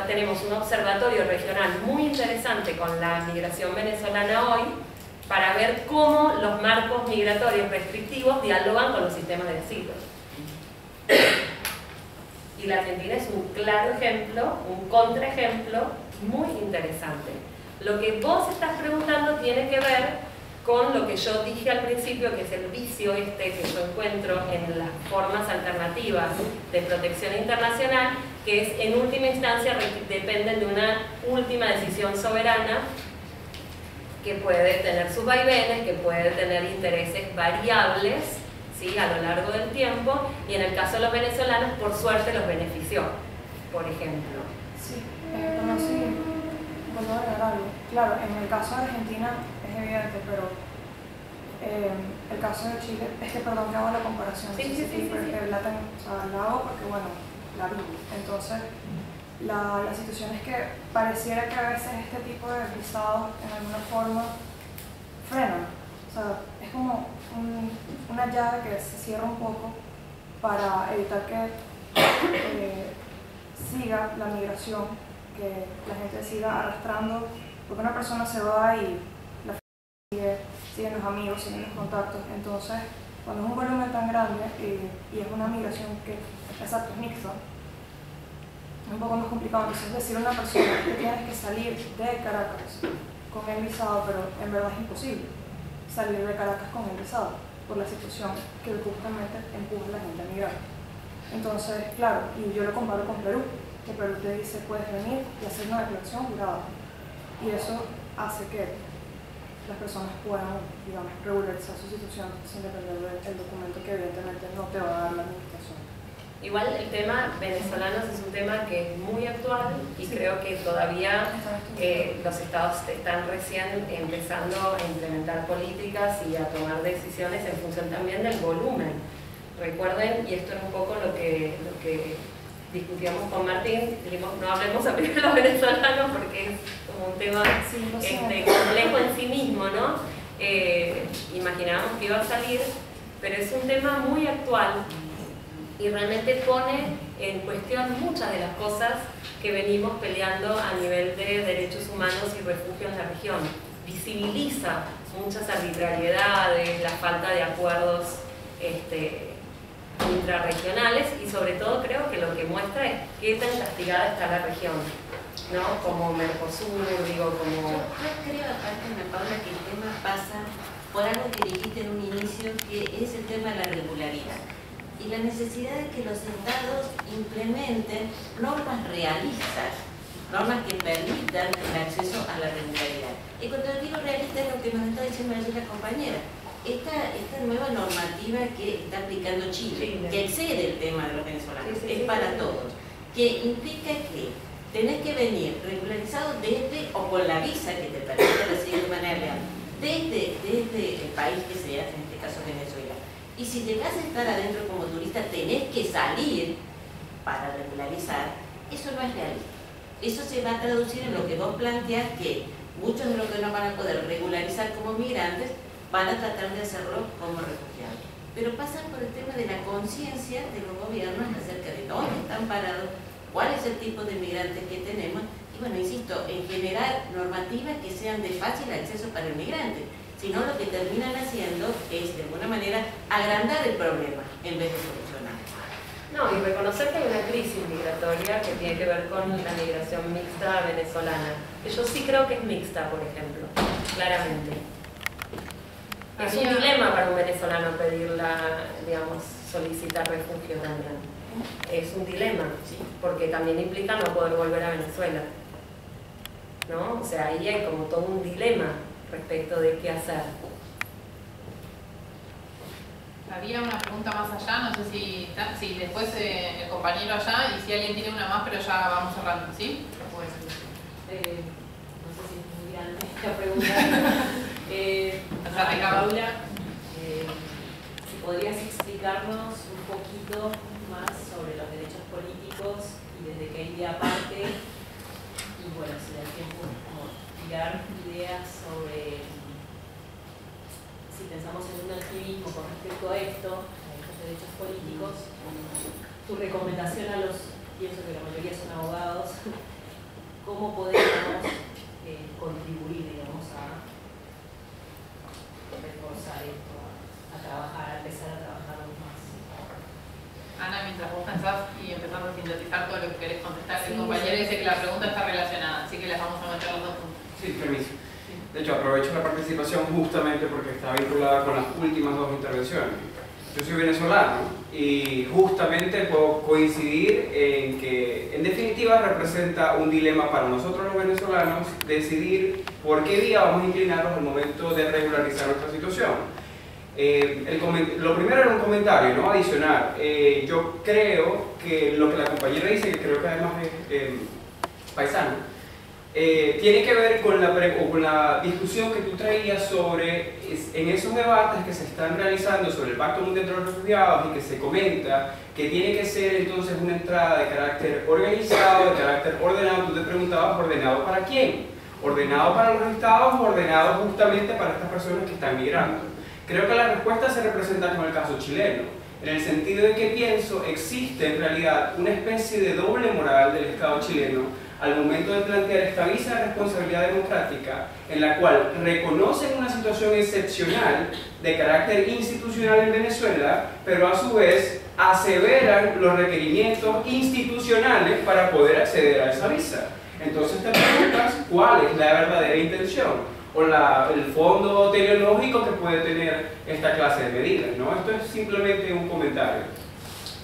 tenemos un observatorio regional muy interesante con la migración venezolana hoy, para ver cómo los marcos migratorios restrictivos dialogan con los sistemas de asilo. Y la Argentina es un claro ejemplo, un contraejemplo muy interesante. Lo que vos estás preguntando tiene que ver con lo que yo dije al principio, que es el vicio que yo encuentro en las formas alternativas de protección internacional, que es en última instancia dependen de una última decisión soberana que puede tener sus vaivenes, que puede tener intereses variables, ¿sí?, a lo largo del tiempo, y en el caso de los venezolanos, por suerte, los benefició, por ejemplo. Sí, pero sí, puedo agregar algo. Claro, en el caso de Argentina es evidente, pero el caso de Chile, perdón que hago la comparación, sí, porque la hago porque, bueno, la vi. Entonces, la situación es que pareciera que a veces este tipo de visados en alguna forma frenan. O sea, es como una llave que se cierra un poco para evitar que siga la migración, que la gente siga arrastrando, porque una persona se va y la siguen los amigos, siguen los contactos. Entonces, cuando es un volumen tan grande y es una migración que es mixta, es un poco más complicado. Entonces, decir a una persona que tienes que salir de Caracas con el visado, pero en verdad es imposible salir de Caracas con el visado por la situación que justamente empuja a la gente a migrar. Entonces, claro, y yo lo comparo con Perú, que Perú te dice puedes venir y hacer una declaración jurada, y eso hace que las personas puedan, digamos, regularizar su situación sin depender del documento que evidentemente no te va a dar la administración. Igual el tema venezolanos es un tema que es muy actual y creo que todavía los estados están recién empezando a implementar políticas y a tomar decisiones en función también del volumen. Recuerden, y esto es un poco lo que discutíamos con Martín, dijimos no hablemos a primero de los venezolanos porque es como un tema complejo en sí mismo, ¿no? Imaginábamos que iba a salir, pero es un tema muy actual y realmente pone en cuestión muchas de las cosas que venimos peleando a nivel de derechos humanos y refugio en la región. Visibiliza muchas arbitrariedades, la falta de acuerdos intrarregionales y sobre todo creo que lo que muestra es qué tan castigada está la región, ¿no? Como Mercosur, como... Yo creo, aparte, Ana Paula, que el tema pasa por algo que dijiste en un inicio, que es el tema de la regularidad y la necesidad de que los estados implementen normas realistas normas que permitan el acceso a la regularidad. Y cuando digo realista es lo que nos está diciendo ayer la compañera. Esta nueva normativa que está aplicando Chile, que excede el tema de los venezolanos, es para todos, que implica que tenés que venir regularizado desde, o con la visa que te permite la siguiente manera legal, desde el país que sea, en este caso Venezuela. Y si llegás a estar adentro como turista, tenés que salir para regularizar. Eso no es realista. Eso se va a traducir en lo que vos planteás, que muchos de los que no van a poder regularizar como migrantes van a tratar de hacerlo como refugiados. Pero pasan por el tema de la conciencia de los gobiernos acerca de dónde están parados, cuál es el tipo de migrantes que tenemos, y bueno, insisto, en generar normativas que sean de fácil acceso para el migrante. Si no, lo que terminan haciendo es, de alguna manera, agrandar el problema en vez de solucionar. No, y reconocer que hay una crisis migratoria que tiene que ver con la migración mixta venezolana. Yo sí creo que es mixta, por ejemplo, claramente. Es un dilema para un venezolano digamos, solicitar refugio también. Es un dilema, porque también implica no poder volver a Venezuela, ¿no? O sea, ahí hay como todo un dilema respecto de qué hacer. Había una pregunta más allá, no sé si después el compañero allá, y si alguien tiene una más, pero ya vamos cerrando, ¿sí? Pues, no sé si es muy grande esta pregunta. Paula, si podrías explicarnos un poquito más sobre los derechos políticos y desde qué idea parte, y bueno, si da tiempo como tirar ideas sobre si pensamos en un activismo con respecto a estos derechos políticos, tu recomendación a los, pienso que la mayoría son abogados, cómo podemos contribuir, digamos, a reforzar esto, a trabajar, a empezar a trabajar más. Ana, mientras vos pensás y empezamos a sintetizar todo lo que querés contestar, el compañero dice que la pregunta está relacionada, así que les vamos a meter los dos puntos. Sí, permiso. De hecho, aprovecho la participación justamente porque está vinculada con las últimas dos intervenciones. Yo soy venezolano y justamente puedo coincidir en que, en definitiva, representa un dilema para nosotros los venezolanos decidir por qué vía vamos a inclinarnos al momento de regularizar nuestra situación. Lo primero era un comentario, ¿no? Adicional. Yo creo que lo que la compañera dice, que creo que además es paisano, tiene que ver con la discusión que tú traías sobre, en esos debates que se están realizando sobre el Pacto Mundial de los Refugiados y que se comenta que tiene que ser entonces una entrada de carácter organizado, de carácter ordenado. Tú te preguntabas, ¿ordenado para quién? ¿Ordenado para los estados o ordenado justamente para estas personas que están migrando? Creo que la respuesta se representa con el caso chileno, en el sentido de que pienso existe en realidad una especie de doble moral del Estado chileno al momento de plantear esta visa de responsabilidad democrática, en la cual reconocen una situación excepcional de carácter institucional en Venezuela, pero a su vez aseveran los requerimientos institucionales para poder acceder a esa visa. Entonces te preguntas cuál es la verdadera intención o el fondo teleológico que puede tener esta clase de medidas, ¿no? Esto es simplemente un comentario.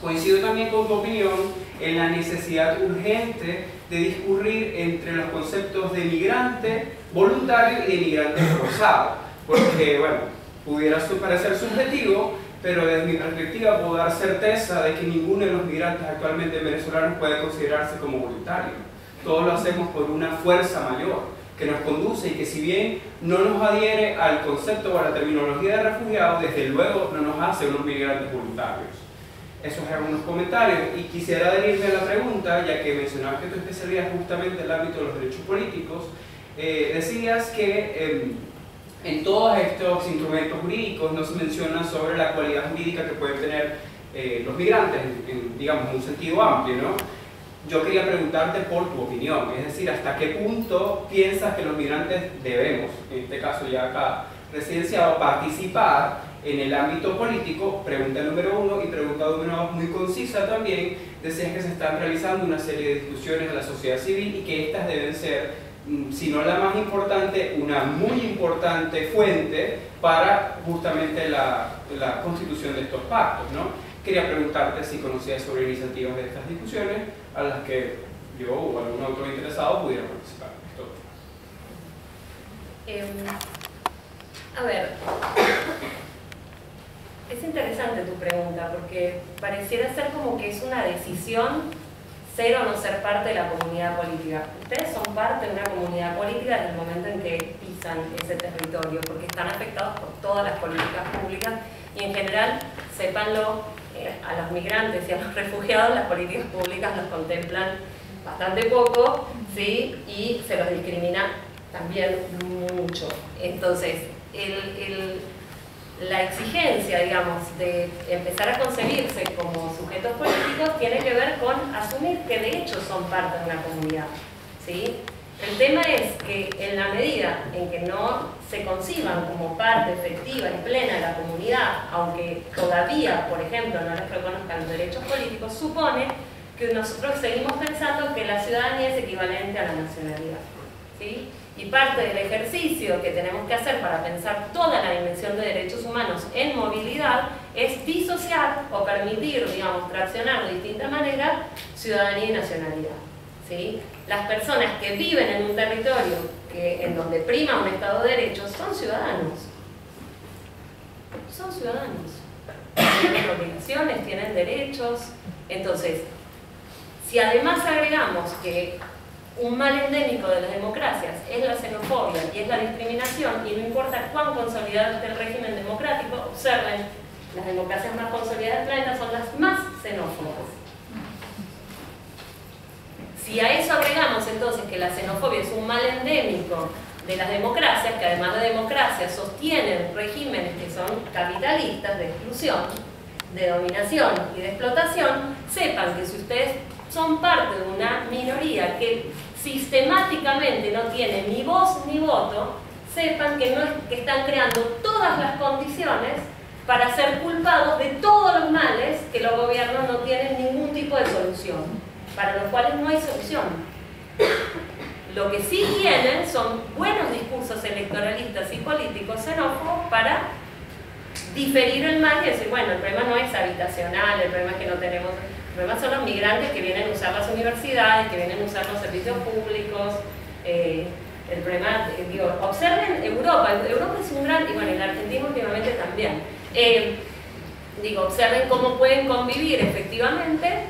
Coincido también con tu opinión en la necesidad urgente de discurrir entre los conceptos de migrante voluntario y de migrante forzado, porque, bueno, pudiera parecer subjetivo, pero desde mi perspectiva puedo dar certeza de que ninguno de los migrantes actualmente venezolanos puede considerarse como voluntario. Todos lo hacemos por una fuerza mayor que nos conduce y que, si bien no nos adhiere al concepto o a la terminología de refugiado, desde luego no nos hace unos migrantes voluntarios. Esos eran unos comentarios, y quisiera adherirme a la pregunta, ya que mencionabas que tu especialidad es justamente el ámbito de los derechos políticos. Decías que en todos estos instrumentos jurídicos no se menciona sobre la cualidad jurídica que pueden tener los migrantes, digamos, en un sentido amplio, ¿no? Yo quería preguntarte por tu opinión, es decir, ¿hasta qué punto piensas que los migrantes debemos, en este caso ya acá residenciado, participar en el ámbito político? Pregunta número 1, y pregunta número 2, muy concisa también. Decías que se están realizando una serie de discusiones en la sociedad civil y que estas deben ser, si no la más importante, una muy importante fuente para justamente la constitución de estos pactos, ¿no? Quería preguntarte si conocías sobre iniciativas de estas discusiones a las que yo o algún autor interesado pudiera participar. A ver, es interesante tu pregunta porque pareciera ser como que es una decisión ser o no ser parte de la comunidad política. Ustedes son parte de una comunidad política desde el momento en que pisan ese territorio, porque están afectados por todas las políticas públicas y en general, sépanlo, a los migrantes y a los refugiados las políticas públicas los contemplan bastante poco, ¿sí? Y se los discrimina también mucho. Entonces, la exigencia, digamos, de empezar a concebirse como sujetos políticos tiene que ver con asumir que de hecho son parte de una comunidad, ¿sí? El tema es que en la medida en que no se conciban como parte efectiva y plena de la comunidad, aunque todavía, por ejemplo, no les reconozcan los derechos políticos, supone que nosotros seguimos pensando que la ciudadanía es equivalente a la nacionalidad, ¿sí? Y parte del ejercicio que tenemos que hacer para pensar toda la dimensión de derechos humanos en movilidad es disociar o permitir, digamos, traccionar de distinta manera ciudadanía y nacionalidad, ¿sí? Las personas que viven en un territorio en donde prima un Estado de Derecho son ciudadanos. Son ciudadanos. Tienen obligaciones, tienen derechos. Entonces, si además agregamos que un mal endémico de las democracias es la xenofobia y es la discriminación, y no importa cuán consolidado esté el régimen democrático, observen, las democracias más consolidadas del planeta son las más xenófobas. Si a eso agregamos entonces que la xenofobia es un mal endémico de las democracias, que además de democracias sostienen regímenes que son capitalistas, de exclusión, de dominación y de explotación, sepan que si ustedes son parte de una minoría que sistemáticamente no tiene ni voz ni voto, sepan que están creando todas las condiciones para ser culpados de todos los males que los gobiernos no tienen ningún tipo de solución, para los cuales no hay solución. Lo que sí tienen son buenos discursos electoralistas y políticos xenófobos para diferir el mal y decir, bueno, el problema no es habitacional, el problema es que no tenemos... El problema son los migrantes que vienen a usar las universidades, que vienen a usar los servicios públicos. El problema, digo, observen Europa. Europa es un gran... Y bueno, en la Argentina últimamente también. Digo, observen cómo pueden convivir efectivamente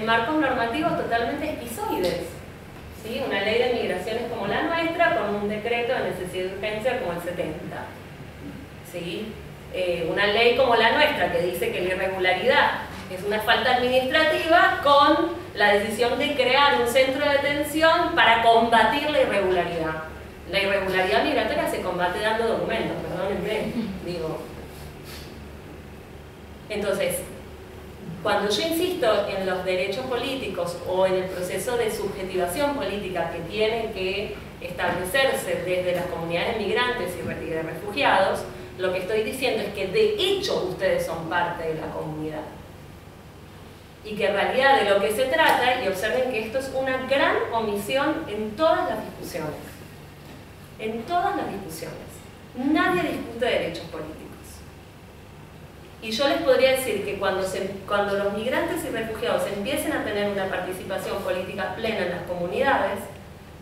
marcos normativos totalmente esquizoides, ¿sí? Una ley de migraciones como la nuestra con un decreto de necesidad de urgencia como el 70, ¿sí? Una ley como la nuestra que dice que la irregularidad es una falta administrativa con la decisión de crear un centro de detención para combatir la irregularidad. La irregularidad migratoria se combate dando documentos, perdónenme, digo. Entonces, cuando yo insisto en los derechos políticos o en el proceso de subjetivación política que tienen que establecerse desde las comunidades migrantes y de refugiados, lo que estoy diciendo es que de hecho ustedes son parte de la comunidad. Y que en realidad de lo que se trata, y observen que esto es una gran omisión en todas las discusiones. En todas las discusiones. Nadie discute derechos políticos. Y yo les podría decir que cuando los migrantes y refugiados empiecen a tener una participación política plena en las comunidades,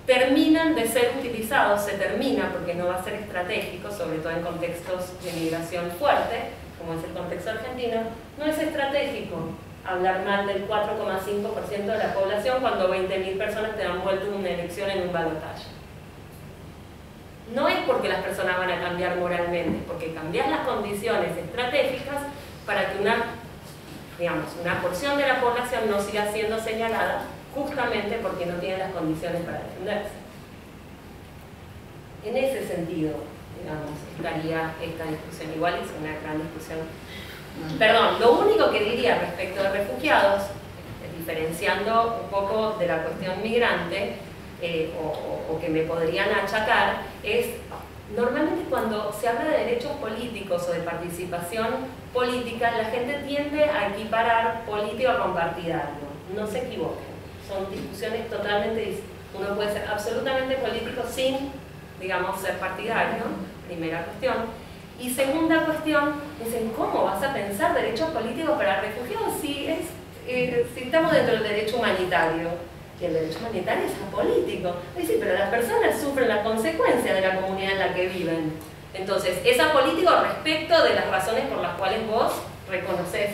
terminan de ser utilizados, se termina porque no va a ser estratégico, sobre todo en contextos de migración fuerte, como es el contexto argentino, no es estratégico hablar mal del 4,5% de la población cuando 20.000 personas te han vuelto en una elección en un balotaje. No es porque las personas van a cambiar moralmente, es porque cambias las condiciones estratégicas para que una porción de la población no siga siendo señalada justamente porque no tiene las condiciones para defenderse. En ese sentido, digamos, estaría esta discusión. Igual es una gran discusión. Perdón, lo único que diría respecto de refugiados, diferenciando un poco de la cuestión migrante, o que me podrían achacar, es normalmente cuando se habla de derechos políticos o de participación política, la gente tiende a equiparar político con partidario. No se equivoquen, son discusiones totalmente distintas. Uno puede ser absolutamente político sin, digamos, ser partidario, primera cuestión. Y segunda cuestión, dicen, ¿cómo vas a pensar derechos políticos para refugiados si estamos dentro del derecho humanitario? Y el derecho humanitario es apolítico. Sí, pero las personas sufren las consecuencias de la comunidad en la que viven. Entonces, es apolítico respecto de las razones por las cuales vos reconoces,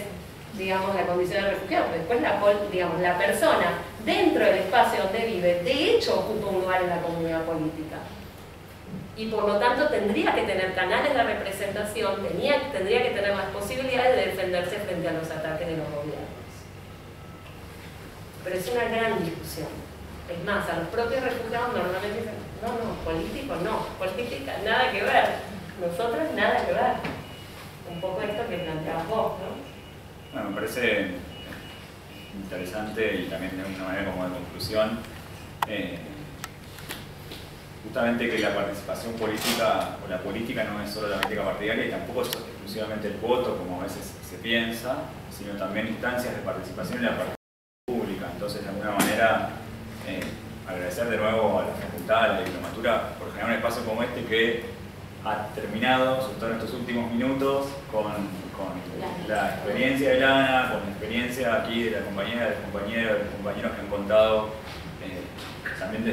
digamos, la condición de refugiado. Pero después, digamos, la persona dentro del espacio donde vive, de hecho, ocupa un lugar en la comunidad política. Y por lo tanto tendría que tener canales de representación, tendría que tener las posibilidades de defenderse frente a los ataques de los gobiernos. Pero es una gran discusión. Es más, a los propios refugiados normalmente dicen, no, político no, política nada que ver, nosotros nada que ver. Un poco esto que planteabas vos, ¿no? Bueno, me parece interesante y también de una manera como de conclusión, justamente que la participación política o la política no es solo la política partidaria y tampoco es exclusivamente el voto, como a veces se piensa, sino también instancias de participación en la participación pública. Entonces, de alguna manera, agradecer de nuevo a la facultad, a la diplomatura, por generar un espacio como este que ha terminado, sobre todo en estos últimos minutos, con la experiencia de Lana, con la experiencia aquí de la compañera, de los compañeros que han contado también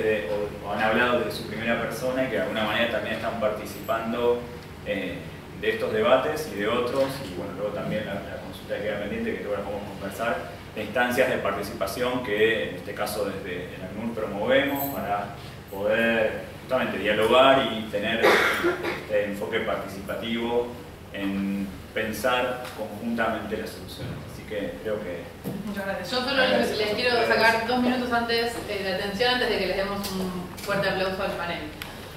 o han hablado desde su primera persona y que de alguna manera también están participando de estos debates y de otros, y bueno, luego también la consulta que queda pendiente, que ahora podemos conversar, de instancias de participación que en este caso desde el ACNUR promovemos para poder justamente dialogar y tener este enfoque participativo en pensar conjuntamente las soluciones. Así que creo que... Muchas gracias. Yo solo les quiero sacar 2 minutos antes de atención, antes de que les demos un fuerte aplauso al panel.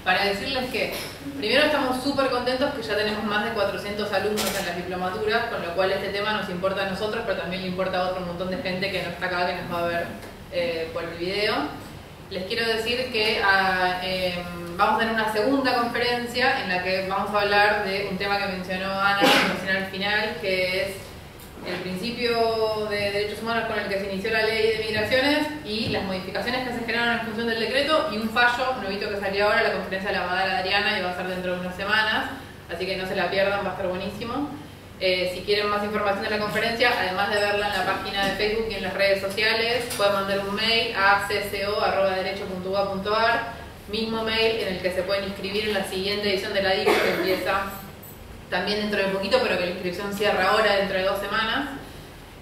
Para decirles que, primero, estamos súper contentos que ya tenemos más de 400 alumnos en las diplomaturas, con lo cual este tema nos importa a nosotros, pero también le importa a otro montón de gente que no está acá, que nos va a ver por el video. Les quiero decir que vamos a tener una segunda conferencia en la que vamos a hablar de un tema que mencionó Ana al final, que es el principio de derechos humanos con el que se inició la ley de migraciones y las modificaciones que se generaron en función del decreto, y un fallo nuevito que salió ahora, la conferencia de la abogada Adriana, y va a ser dentro de unas semanas, así que no se la pierdan, va a estar buenísimo. Si quieren más información de la conferencia, además de verla en la página de Facebook y en las redes sociales, pueden mandar un mail a cco@derecho.ua.ar, mismo mail en el que se pueden inscribir en la siguiente edición de la DIP, que empieza también dentro de poquito, pero que la inscripción cierra ahora dentro de 2 semanas.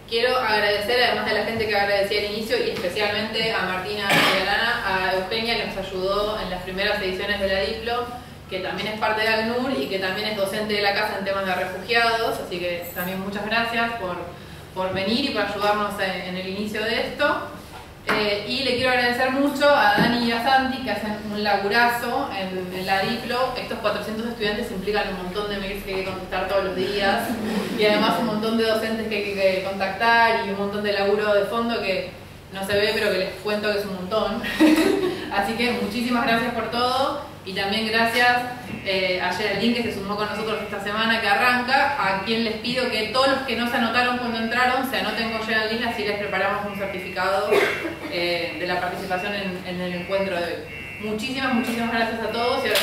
Quiero agradecer, además de la gente que agradecía al inicio, y especialmente a Martina y a Lana, a Eugenia, que nos ayudó en las primeras ediciones de la Diplo, que también es parte de ACNUR y que también es docente de la casa en temas de refugiados, así que también muchas gracias por venir y por ayudarnos en el inicio de esto. Y le quiero agradecer mucho a Dani y a Santi, que hacen un laburazo en la Diplo. Estos 400 estudiantes implican un montón de mails que hay que contestar todos los días, y además un montón de docentes que hay que contactar y un montón de laburo de fondo que no se ve, pero que les cuento que es un montón. Así que muchísimas gracias por todo, y también gracias a Geraldine, que se sumó con nosotros esta semana que arranca, a quien les pido que todos los que no se anotaron cuando entraron se anoten con Geraldine, así les preparamos un certificado de la participación en el encuentro de hoy. Muchísimas gracias a todos y ahora